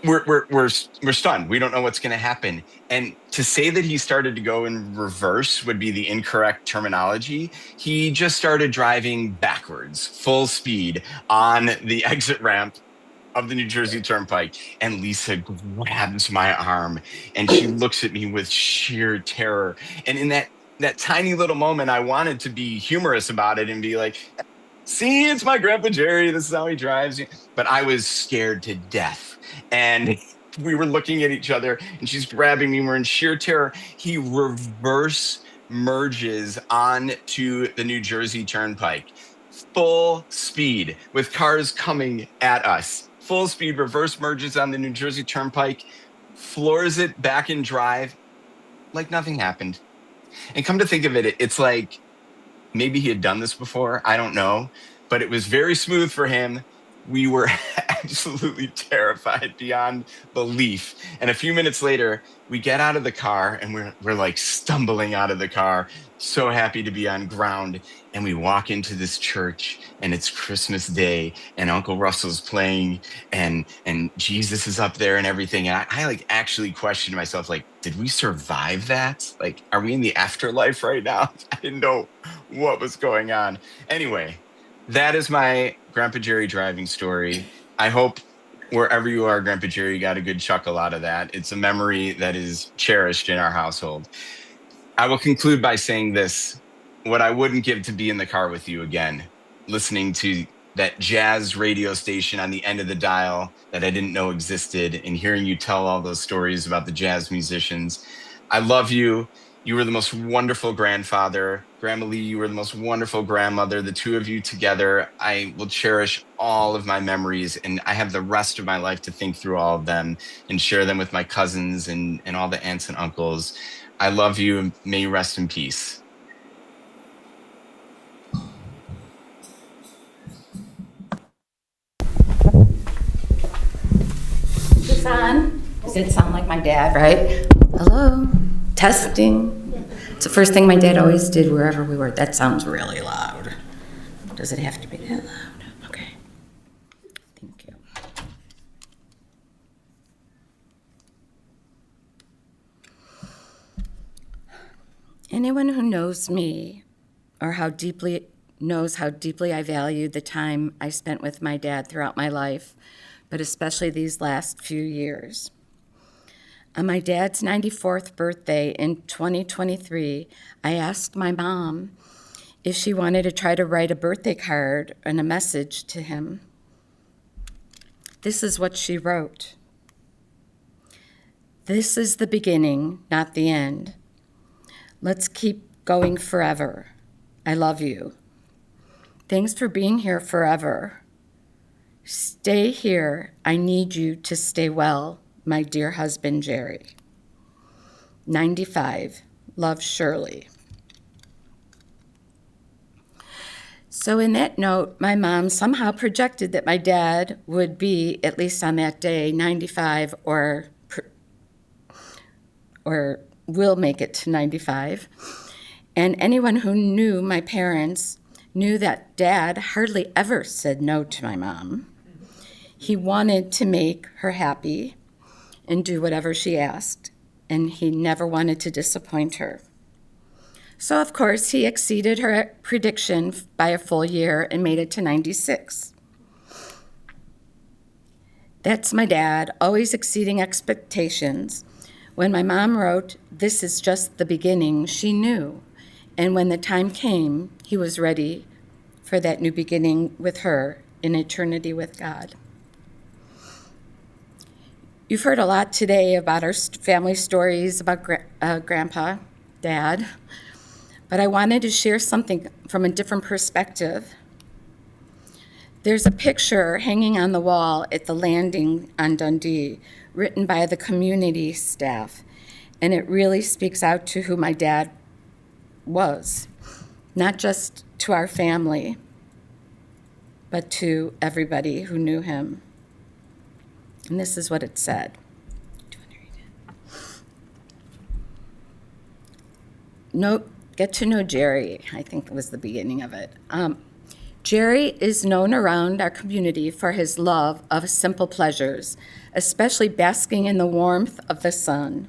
we're stunned. We don't know what's going to happen. And to say that he started to go in reverse would be the incorrect terminology. He just started driving backwards, full speed, on the exit ramp of the New Jersey Turnpike. And Lisa grabs my arm and she looks at me with sheer terror. And in that tiny little moment, I wanted to be humorous about it and be like, see, it's my Grandpa Jerry. This is how he drives. But I was scared to death. And we were looking at each other, and she's grabbing me. We're in sheer terror. He reverse merges onto the New Jersey Turnpike, full speed, with cars coming at us. Full speed, reverse merges on the New Jersey Turnpike, floors it back in drive like nothing happened. And come to think of it, it's like maybe he had done this before. I don't know. But it was very smooth for him. We were absolutely terrified beyond belief. And a few minutes later, we get out of the car and we're like stumbling out of the car, so happy to be on ground. And we walk into this church and it's Christmas Day and Uncle Russell's playing and Jesus is up there and everything. And I like actually questioned myself, like, did we survive that? Like, are we in the afterlife right now? I didn't know what was going on. Anyway, that is my Grandpa Jerry driving story. I hope wherever you are, Grandpa Jerry, you got a good chuckle out of that. It's a memory that is cherished in our household. I will conclude by saying this: what I wouldn't give to be in the car with you again, listening to that jazz radio station on the end of the dial that I didn't know existed, and hearing you tell all those stories about the jazz musicians. I love you. You were the most wonderful grandfather. Grandma Lee, you were the most wonderful grandmother. The two of you together, I will cherish all of my memories, and I have the rest of my life to think through all of them and share them with my cousins and all the aunts and uncles. I love you, and may you rest in peace. Is this on? Does it sound like my dad, right? Hello? Testing. It's the first thing my dad always did wherever we were. That sounds really loud. Does it have to be that loud? Okay. Thank you. Anyone who knows me or knows how deeply I valued the time I spent with my dad throughout my life, but especially these last few years. On my dad's 94th birthday in 2023, I asked my mom if she wanted to try to write a birthday card and a message to him. This is what she wrote. This is the beginning, not the end. Let's keep going forever. I love you. Thanks for being here forever. Stay here. I need you to stay well. My dear husband, Jerry. 95, love, Shirlee. So in that note, my mom somehow projected that my dad would be, at least on that day, 95 or will make it to 95. And anyone who knew my parents knew that Dad hardly ever said no to my mom. He wanted to make her happy and do whatever she asked, and he never wanted to disappoint her. So, of course, he exceeded her prediction by a full year and made it to 96. That's my dad, always exceeding expectations. When my mom wrote, "This is just the beginning," she knew. And when the time came, he was ready for that new beginning with her in eternity with God. You've heard a lot today about our family stories about Grandpa, Dad, but I wanted to share something from a different perspective. There's a picture hanging on the wall at the landing on Dundee, written by the community staff, and it really speaks out to who my dad was, not just to our family, but to everybody who knew him. And this is what it said. Do you want to read it? Get to know Jerry, I think was the beginning of it. Jerry is known around our community for his love of simple pleasures, especially basking in the warmth of the sun.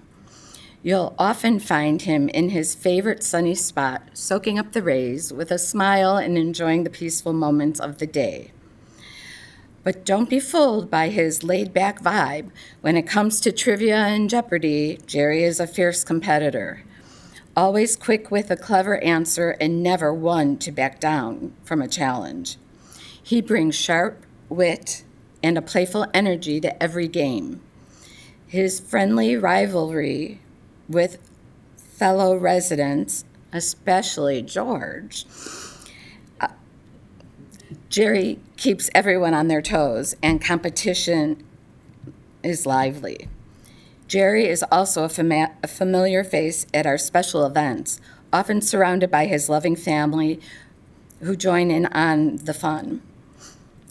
You'll often find him in his favorite sunny spot, soaking up the rays with a smile and enjoying the peaceful moments of the day. But don't be fooled by his laid-back vibe. When it comes to trivia and Jeopardy, Jerry is a fierce competitor, always quick with a clever answer and never one to back down from a challenge. He brings sharp wit and a playful energy to every game. His friendly rivalry with fellow residents, especially George, Jerry keeps everyone on their toes, and competition is lively. Jerry is also a familiar face at our special events, often surrounded by his loving family who join in on the fun.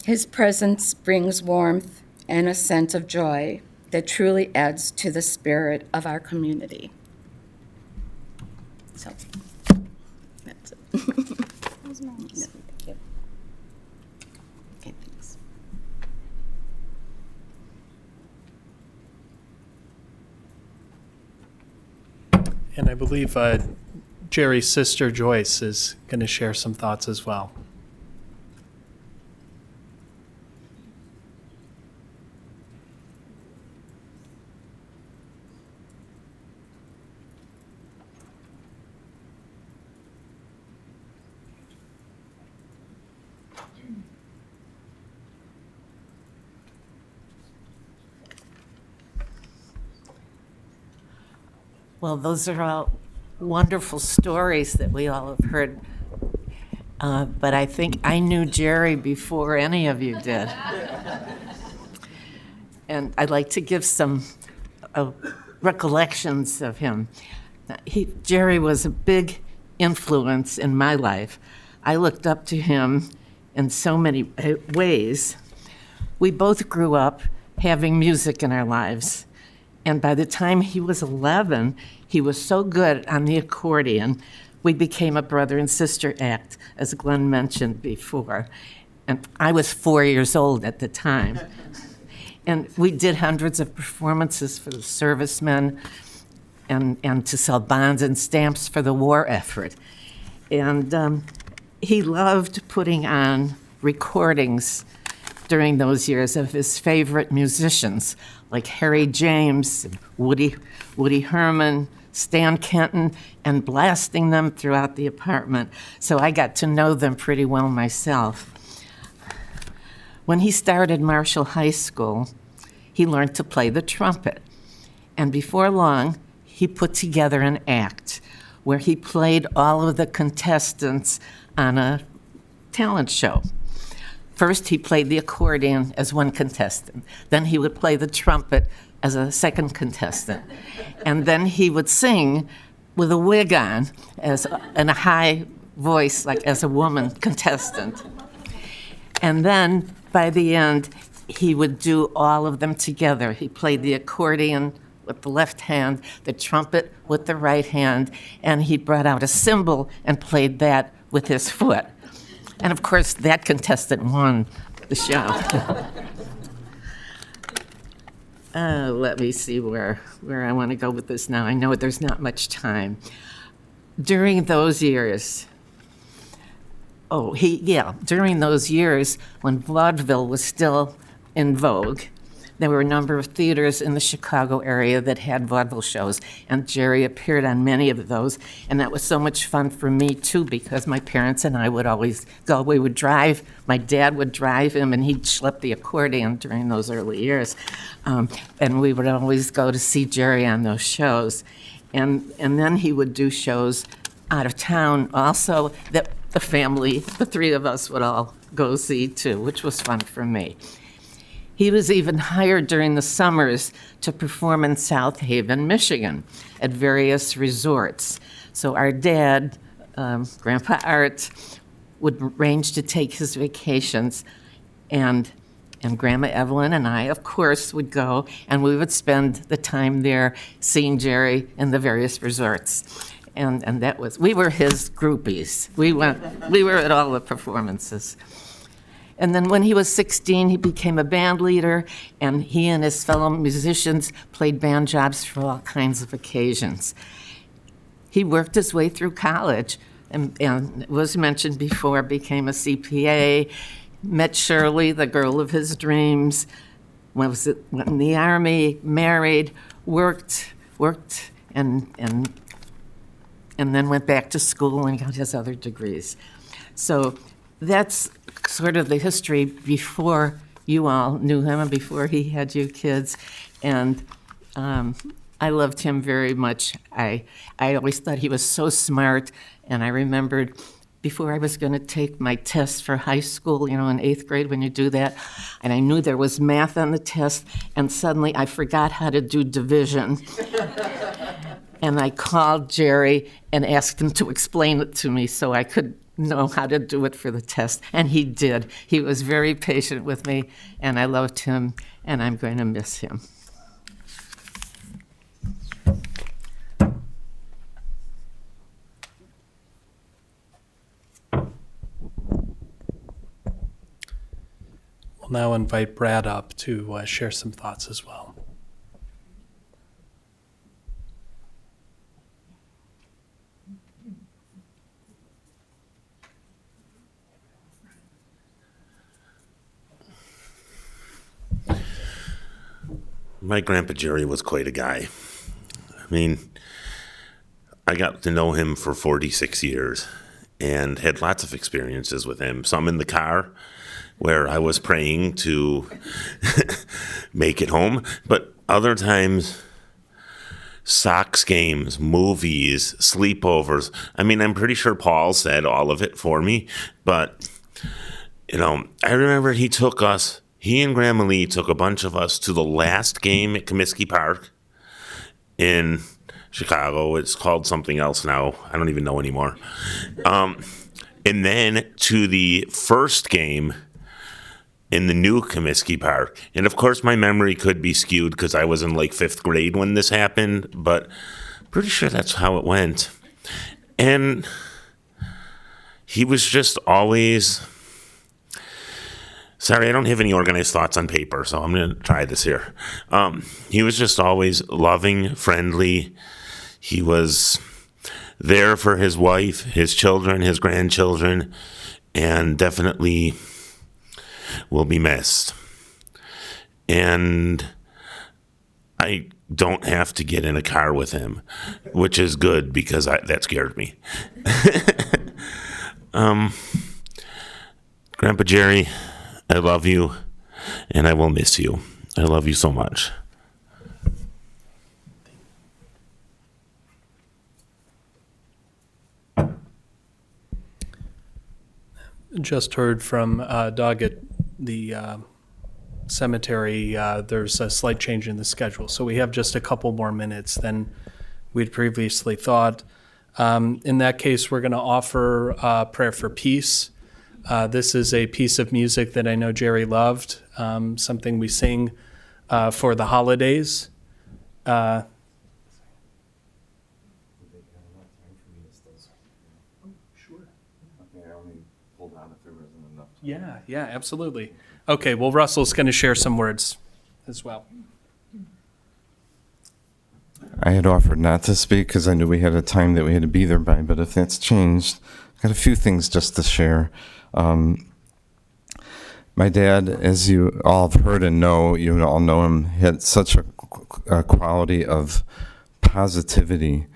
His presence brings warmth and a sense of joy that truly adds to the spirit of our community. So, that's it. That was nice. Okay, thanks. And I believe Jerry's sister Joyce is going to share some thoughts as well. Well, those are all wonderful stories that we all have heard. But I think I knew Jerry before any of you did. And I'd like to give some recollections of him. Jerry was a big influence in my life. I looked up to him in so many ways. We both grew up having music in our lives. And by the time he was 11, he was so good on the accordion, we became a brother and sister act, as Glenn mentioned before. And I was 4 years old at the time. And we did hundreds of performances for the servicemen and to sell bonds and stamps for the war effort. And he loved putting on recordings during those years of his favorite musicians, like Harry James, Woody Herman, Stan Kenton, and blasting them throughout the apartment. So I got to know them pretty well myself. When he started Marshall High School, he learned to play the trumpet. And before long, he put together an act where he played all of the contestants on a talent show. First, he played the accordion as one contestant. Then he would play the trumpet as a second contestant. And then he would sing with a wig on and a high voice, like as a woman contestant. And then by the end, he would do all of them together. He played the accordion with the left hand, the trumpet with the right hand, and he brought out a cymbal and played that with his foot. And of course, that contestant won the show. Let me see where I want to go with this now. I know there's not much time. During those years, during those years when vaudeville was still in vogue, there were a number of theaters in the Chicago area that had vaudeville shows, and Jerry appeared on many of those, and that was so much fun for me, too, because my parents and I would always go. We would drive. My dad would drive him, and he'd schlep the accordion during those early years, and we would always go to see Jerry on those shows. And then he would do shows out of town also that the family, the three of us, would all go see, too, which was fun for me. He was even hired during the summers to perform in South Haven, Michigan, at various resorts. So our dad, Grandpa Art, would arrange to take his vacations, and Grandma Evelyn and I, of course, would go, and we would spend the time there seeing Jerry in the various resorts. And we were his groupies. We were at all the performances. And then when he was 16, he became a band leader, and he and his fellow musicians played band jobs for all kinds of occasions. He worked his way through college, and was mentioned before, became a CPA, met Shirlee, the girl of his dreams, went in the Army, married, worked, and then went back to school and got his other degrees. So that's sort of the history before you all knew him and before he had you kids. And I loved him very much. I always thought he was so smart. And I remembered before I was going to take my test for high school, in 8th grade when you do that, and I knew there was math on the test, and suddenly I forgot how to do division. And I called Jerry and asked him to explain it to me so I could know how to do it for the test. And he did. He was very patient with me, and I loved him, and I'm going to miss him. We'll now invite Brad up to share some thoughts as well. My grandpa Jerry was quite a guy. I mean, I got to know him for 46 years and had lots of experiences with him. Some in the car where I was praying to make it home, but other times Sox games, movies, sleepovers. I mean, I'm pretty sure Paul said all of it for me, but I remember he and Grandma Lee took a bunch of us to the last game at Comiskey Park in Chicago. It's called something else now. I don't even know anymore. And then to the first game in the new Comiskey Park. And of course, my memory could be skewed because I was in like 5th grade when this happened, but pretty sure that's how it went. And he was just always... Sorry, I don't have any organized thoughts on paper, so I'm going to try this here. He was just always loving, friendly. He was there for his wife, his children, his grandchildren, and definitely will be missed. And I don't have to get in a car with him, which is good because that scared me. Grandpa Jerry, I love you, and I will miss you. I love you so much. Just heard from Doug at the cemetery. There's a slight change in the schedule, so we have just a couple more minutes than we'd previously thought. In that case, we're going to offer prayer for peace. This is a piece of music that I know Jerry loved, something we sing for the holidays. Yeah, absolutely. Okay, well, Russell's going to share some words as well. I had offered not to speak because I knew we had a time that we had to be there by, but if that's changed, I've got a few things just to share. My dad, as you all have heard and know, you all know him, had such a quality of positivity.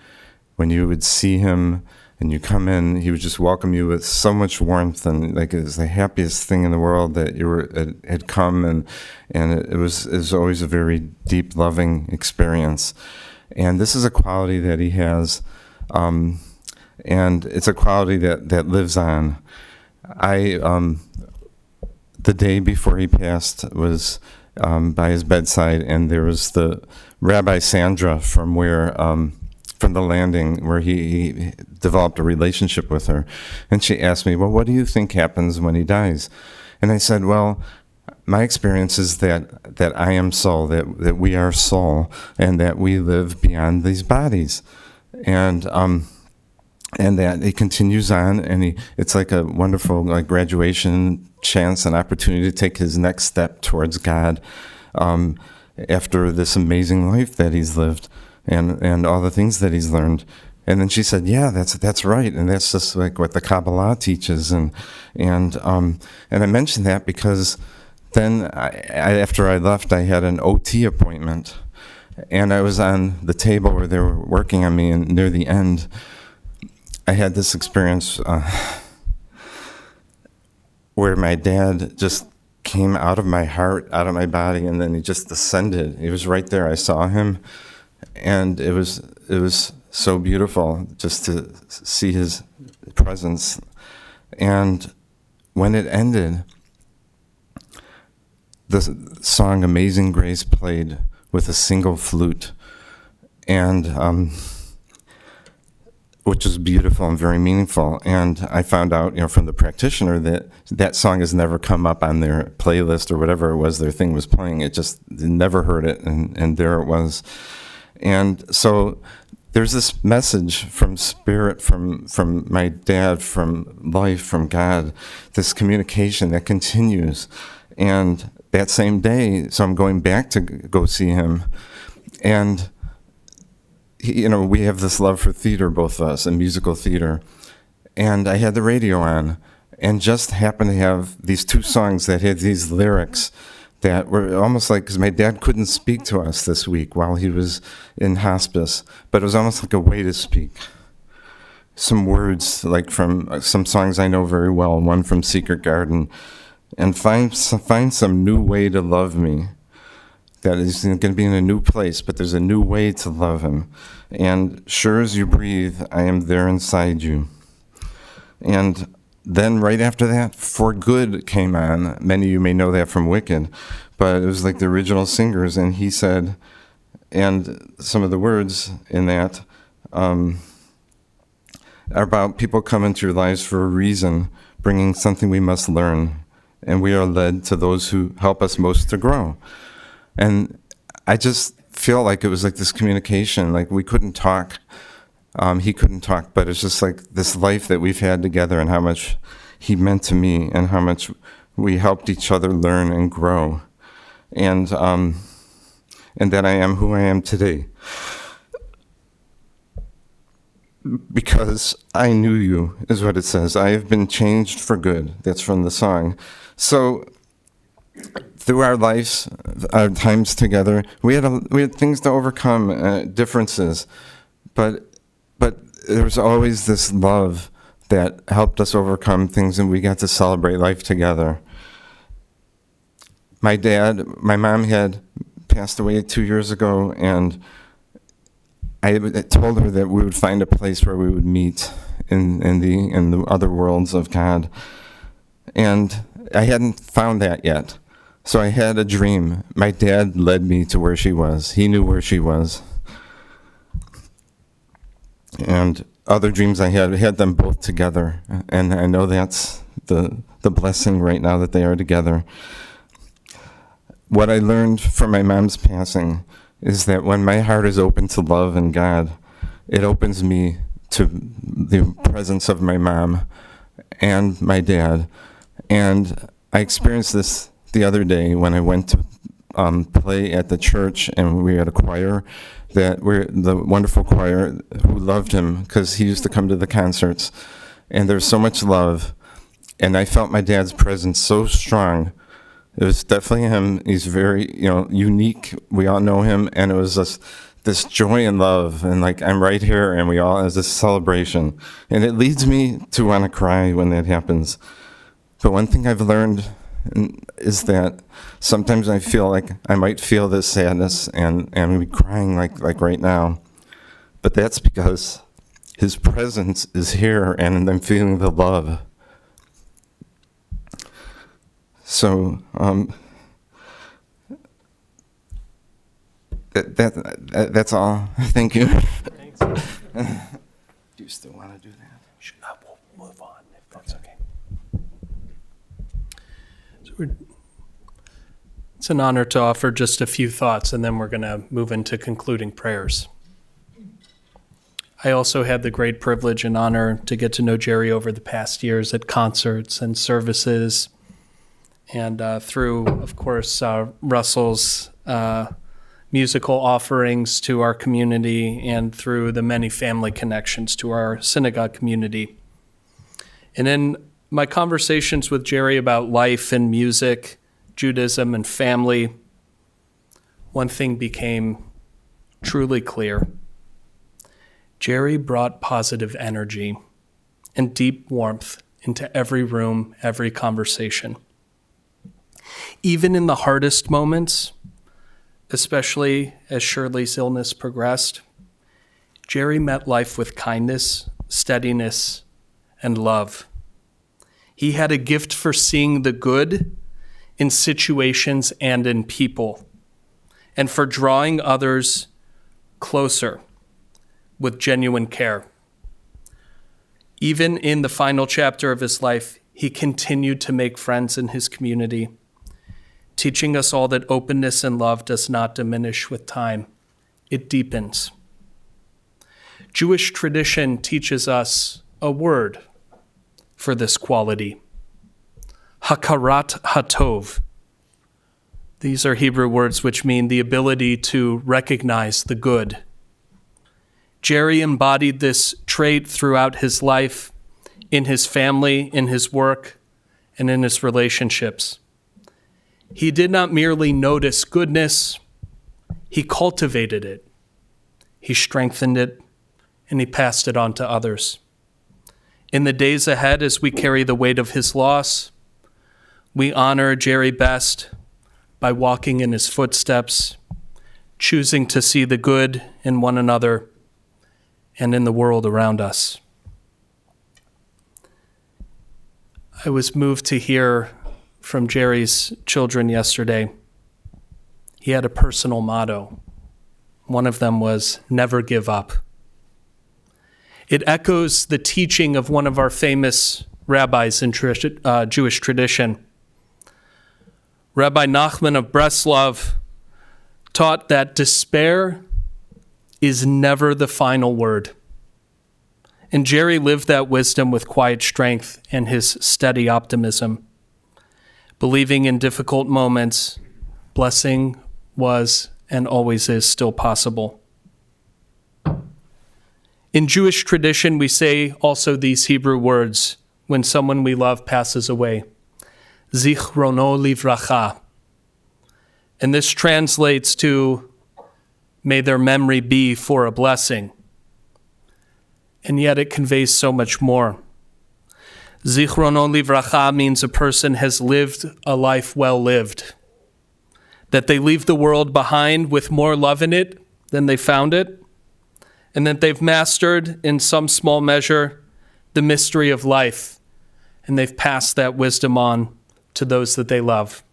When you would see him and you come in, he would just welcome you with so much warmth, and like it was the happiest thing in the world that you had come, and it was always a very deep, loving experience. And this is a quality that he has, and it's a quality that lives on. The day before he passed was by his bedside, and there was the Rabbi Sandra from the landing where he developed a relationship with her. And she asked me, well, what do you think happens when he dies? And I said, well, my experience is that I am soul, that we are soul, and that we live beyond these bodies. And that it continues on, and it's like a wonderful graduation chance, an opportunity to take his next step towards God after this amazing life that he's lived and all the things that he's learned. And then she said, yeah, that's right, and that's just like what the Kabbalah teaches. And I mentioned that because then after I left, I had an OT appointment, and I was on the table where they were working on me, and near the end, I had this experience. where my dad just came out of my heart, out of my body, and then he just descended. He was right there. I saw him, and it was so beautiful just to see his presence. And when it ended, the song Amazing Grace played with a single flute, and which is beautiful and very meaningful. And I found out, from the practitioner that that song has never come up on their playlist or whatever it was their thing was playing. It just, they never heard it, and there it was. And so there's this message from Spirit, from my dad, from life, from God, this communication that continues. And that same day, so I'm going back to go see him, and we have this love for theater, both of us, and musical theater. And I had the radio on, and just happened to have these two songs that had these lyrics that were almost like, because my dad couldn't speak to us this week while he was in hospice, but it was almost like a way to speak. Some words, like from some songs I know very well, one from Secret Garden, and find some new way to love me. That is going to be in a new place, but there's a new way to love him. And sure as you breathe, I am there inside you. And then right after that, For Good came on. Many of you may know that from Wicked, but it was like the original singers. And he said, and some of the words in that are about people come into your lives for a reason, bringing something we must learn. And we are led to those who help us most to grow. And I just feel like it was like this communication, like we couldn't talk, he couldn't talk, but it's just like this life that we've had together, and how much he meant to me, and how much we helped each other learn and grow, and that I am who I am today. Because I knew you, is what it says. I have been changed for good. That's from the song. So through our lives, our times together, we had things to overcome, differences, but there was always this love that helped us overcome things, and we got to celebrate life together. My mom had passed away 2 years ago, and I told her that we would find a place where we would meet in the other worlds of God, and I hadn't found that yet. So I had a dream. My dad led me to where she was. He knew where she was. And other dreams I had them both together. And I know that's the blessing right now, that they are together. What I learned from my mom's passing is that when my heart is open to love and God, it opens me to the presence of my mom and my dad. And I experienced this the other day when I went to play at the church, and we had a choir the wonderful choir who loved him because he used to come to the concerts, and there's so much love, and I felt my dad's presence so strong. It was definitely him. He's very unique. We all know him, and it was just this joy and love, and like I'm right here, and we all have this celebration, and it leads me to want to cry when that happens. But one thing I've learned is that sometimes I feel like I might feel this sadness and be crying like right now, but that's because his presence is here and I'm feeling the love. So that's all. Thank you. Thanks. Do you still want to do that? We'll move on, if that's okay. It's an honor to offer just a few thoughts, and then we're going to move into concluding prayers. I also had the great privilege and honor to get to know Jerry over the past years at concerts and services, and through, of course, Russell's musical offerings to our community, and through the many family connections to our synagogue community. And in my conversations with Jerry about life and music, Judaism and family, one thing became truly clear. Jerry brought positive energy and deep warmth into every room, every conversation. Even in the hardest moments, especially as Shirley's illness progressed, Jerry met life with kindness, steadiness, and love. He had a gift for seeing the good in situations and in people, and for drawing others closer with genuine care. Even in the final chapter of his life, he continued to make friends in his community, teaching us all that openness and love does not diminish with time. It deepens. Jewish tradition teaches us a word for this quality, hakarat hatov. These are Hebrew words which mean the ability to recognize the good. Jerry embodied this trait throughout his life, in his family, in his work, and in his relationships. He did not merely notice goodness, he cultivated it, he strengthened it, and he passed it on to others. In the days ahead, as we carry the weight of his loss, we honor Jerry best by walking in his footsteps, choosing to see the good in one another and in the world around us. I was moved to hear from Jerry's children yesterday. He had a personal motto. One of them was, never give up. It echoes the teaching of one of our famous rabbis in Jewish tradition. Rabbi Nachman of Breslov taught that despair is never the final word. And Jerry lived that wisdom with quiet strength and his steady optimism, believing in difficult moments, blessing was and always is still possible. In Jewish tradition, we say also these Hebrew words when someone we love passes away, zichrono livracha. And this translates to, may their memory be for a blessing. And yet it conveys so much more. Zichrono livracha means a person has lived a life well lived, that they leave the world behind with more love in it than they found it, and that they've mastered, in some small measure, the mystery of life, and they've passed that wisdom on to those that they love.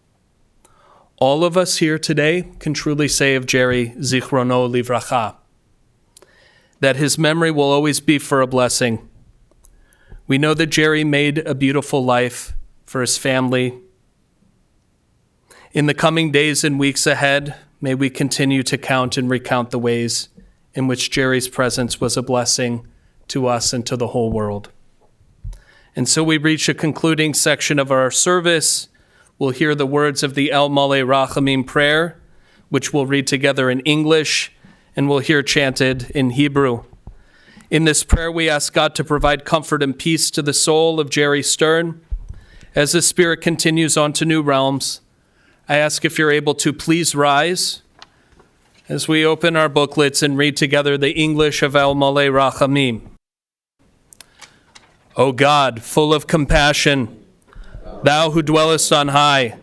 All of us here today can truly say of Jerry, Zichrono livracha, that his memory will always be for a blessing. We know that Jerry made a beautiful life for his family. In the coming days and weeks ahead, may we continue to count and recount the ways in which Jerry's presence was a blessing to us and to the whole world. And so we reach a concluding section of our service. We'll hear the words of the El Malei Rachamim prayer, which we'll read together in English, and we'll hear chanted in Hebrew. In this prayer, we ask God to provide comfort and peace to the soul of Jerry Stern. As the Spirit continues on to new realms, I ask if you're able to please rise as we open our booklets and read together the English of El Malei Rachamim. O God, full of compassion, Thou who dwellest on high,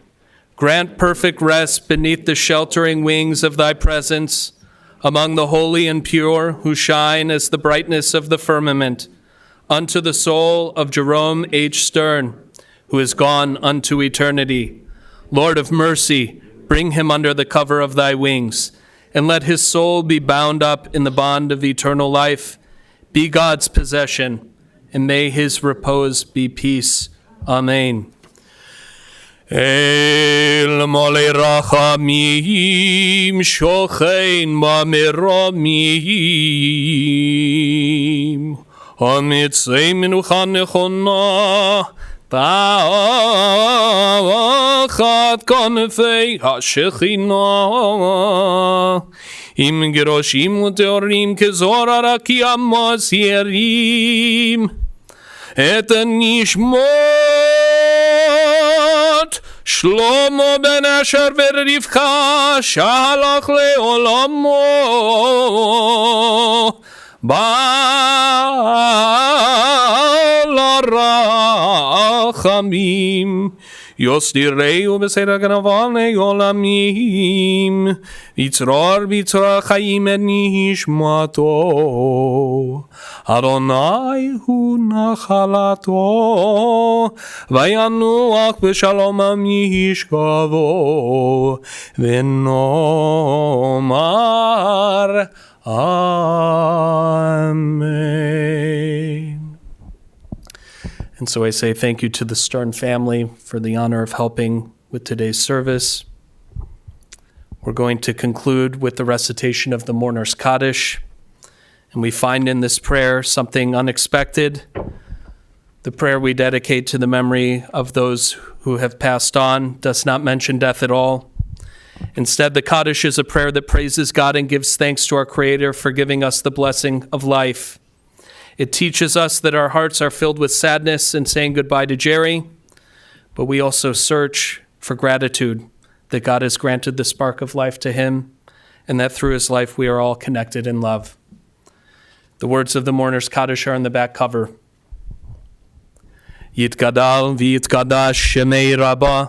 grant perfect rest beneath the sheltering wings of Thy presence among the holy and pure who shine as the brightness of the firmament, unto the soul of Jerome H. Stern, who is gone unto eternity. Lord of mercy, bring him under the cover of Thy wings, and let his soul be bound up in the bond of eternal life. Be God's possession, and may his repose be peace. Amen. El Malei Rachamim shochein b'meramim hamitzei menucha nechona tachat kanfei hashechina im geroshim uteorim kezor arakim masyerim et nishmot Shlomo ben Asher ורבקה שהלך לעולמו בעל הרב רחמים, יוסתירהו בסתר כנפיו לעולמים, ויצרור ביצור חיים את נשמתו. אדוני הוא נחלתו, וינוח בשלום משכבו, ונאמר Amen. And so I say thank you to the Stern family for the honor of helping with today's service. We're going to conclude with the recitation of the Mourner's Kaddish. And we find in this prayer something unexpected. The prayer we dedicate to the memory of those who have passed on does not mention death at all. Instead, the Kaddish is a prayer that praises God and gives thanks to our Creator for giving us the blessing of life. It teaches us that our hearts are filled with sadness in saying goodbye to Jerry, but we also search for gratitude that God has granted the spark of life to him, and that through his life we are all connected in love. The words of the Mourner's Kaddish are on the back cover. Yitgadal v'yitgadash shemei Rabbah,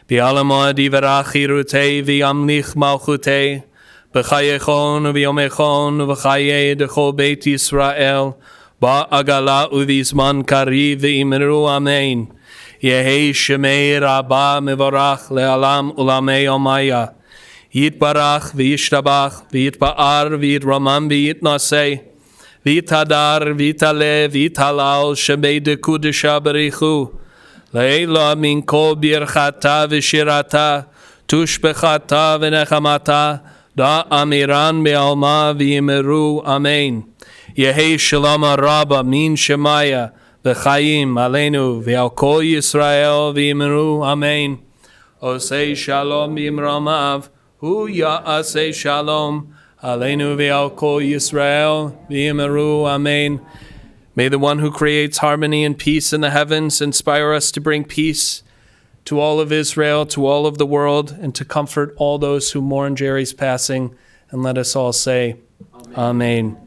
v'alamod yivarach chirutei v'yamlich malchutei, b'chayechon v'yomechon v'chayei dechol beit Yisrael, ba'agala uvizman kariv v'imru amen. Yehi shemei Rabbah mevorach le'alam ulamei omaya. Yitbarach v'yishtabach v'yitba'ar v'yitramam v'yitnaseh. V'yitadar v'yitale v'yitalal shemei dekudesha berichu. Le'ela min kol birchata v'shirata tushbechata v'nechamata da amiran be'alma v'yimeru amen. Yehi shalom rabba min shemaya v'chayim aleinu v'al kol Yisrael v'yimeru amen. Osei shalom b'imramav hu ya'asei shalom aleinu v'al kol Yisrael v'yimeru amen. May the one who creates harmony and peace in the heavens inspire us to bring peace to all of Israel, to all of the world, and to comfort all those who mourn Jerry's passing. And let us all say, Amen.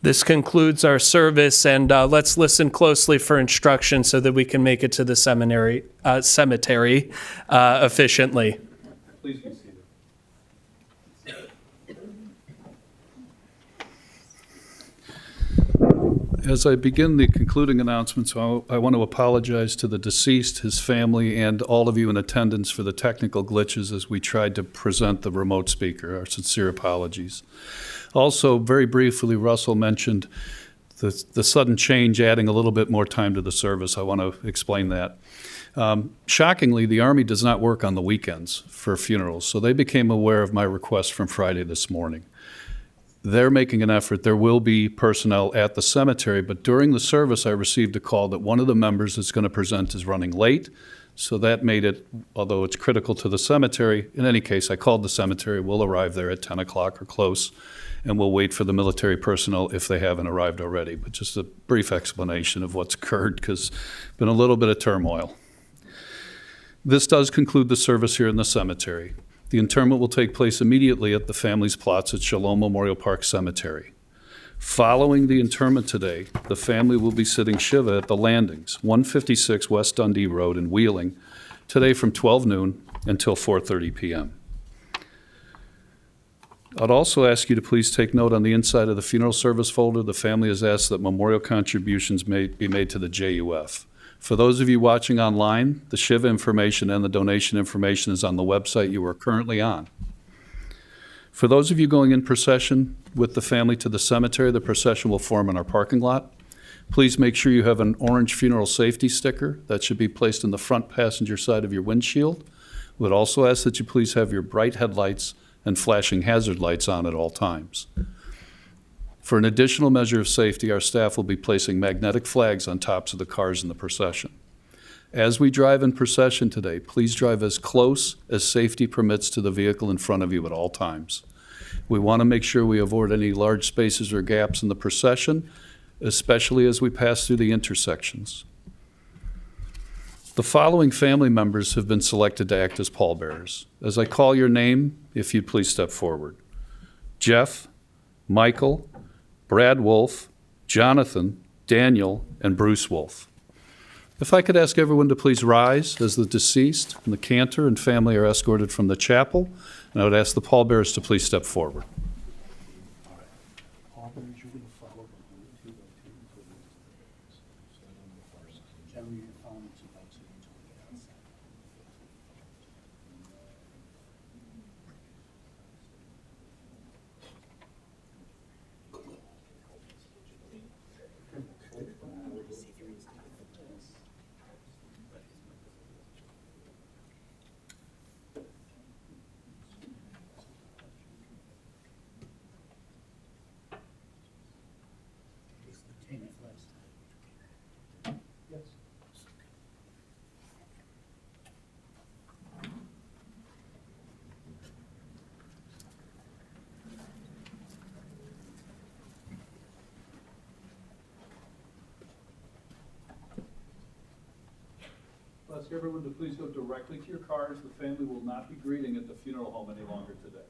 This concludes our service, and let's listen closely for instruction so that we can make it to the cemetery efficiently. Please be seated. As I begin the concluding announcements, I want to apologize to the deceased, his family, and all of you in attendance for the technical glitches as we tried to present the remote speaker. Our sincere apologies. Also, very briefly, Russell mentioned the sudden change adding a little bit more time to the service. I want to explain that. Shockingly, the Army does not work on the weekends for funerals, so they became aware of my request from Friday this morning. They're making an effort. There will be personnel at the cemetery, but during the service, I received a call that one of the members that's going to present is running late. So that made it, although it's critical to the cemetery, in any case, I called the cemetery. We'll arrive there at 10 o'clock or close, and we'll wait for the military personnel if they haven't arrived already. But just a brief explanation of what's occurred, because there's been a little bit of turmoil. This does conclude the service here in the cemetery. The interment will take place immediately at the family's plots at Shalom Memorial Park Cemetery. Following the interment today, the family will be sitting Shiva at the Landings, 156 West Dundee Road in Wheeling, today from 12 noon until 4:30 p.m. I'd also ask you to please take note on the inside of the funeral service folder. The family has asked that memorial contributions may be made to the JUF. For those of you watching online, the Shiva information and the donation information is on the website you are currently on. For those of you going in procession with the family to the cemetery, the procession will form in our parking lot. Please make sure you have an orange funeral safety sticker that should be placed in the front passenger side of your windshield. We would also ask that you please have your bright headlights and flashing hazard lights on at all times. For an additional measure of safety, our staff will be placing magnetic flags on tops of the cars in the procession. As we drive in procession today, please drive as close as safety permits to the vehicle in front of you at all times. We want to make sure we avoid any large spaces or gaps in the procession, especially as we pass through the intersections. The following family members have been selected to act as pallbearers. As I call your name, if you'd please step forward. Jeff, Michael, Brad Wolf, Jonathan, Daniel, and Bruce Wolf. If I could ask everyone to please rise as the deceased and the cantor and family are escorted from the chapel, and I would ask the pallbearers to please step forward. Ask everyone to please go directly to your cars. The family will not be greeting at the funeral home any longer today.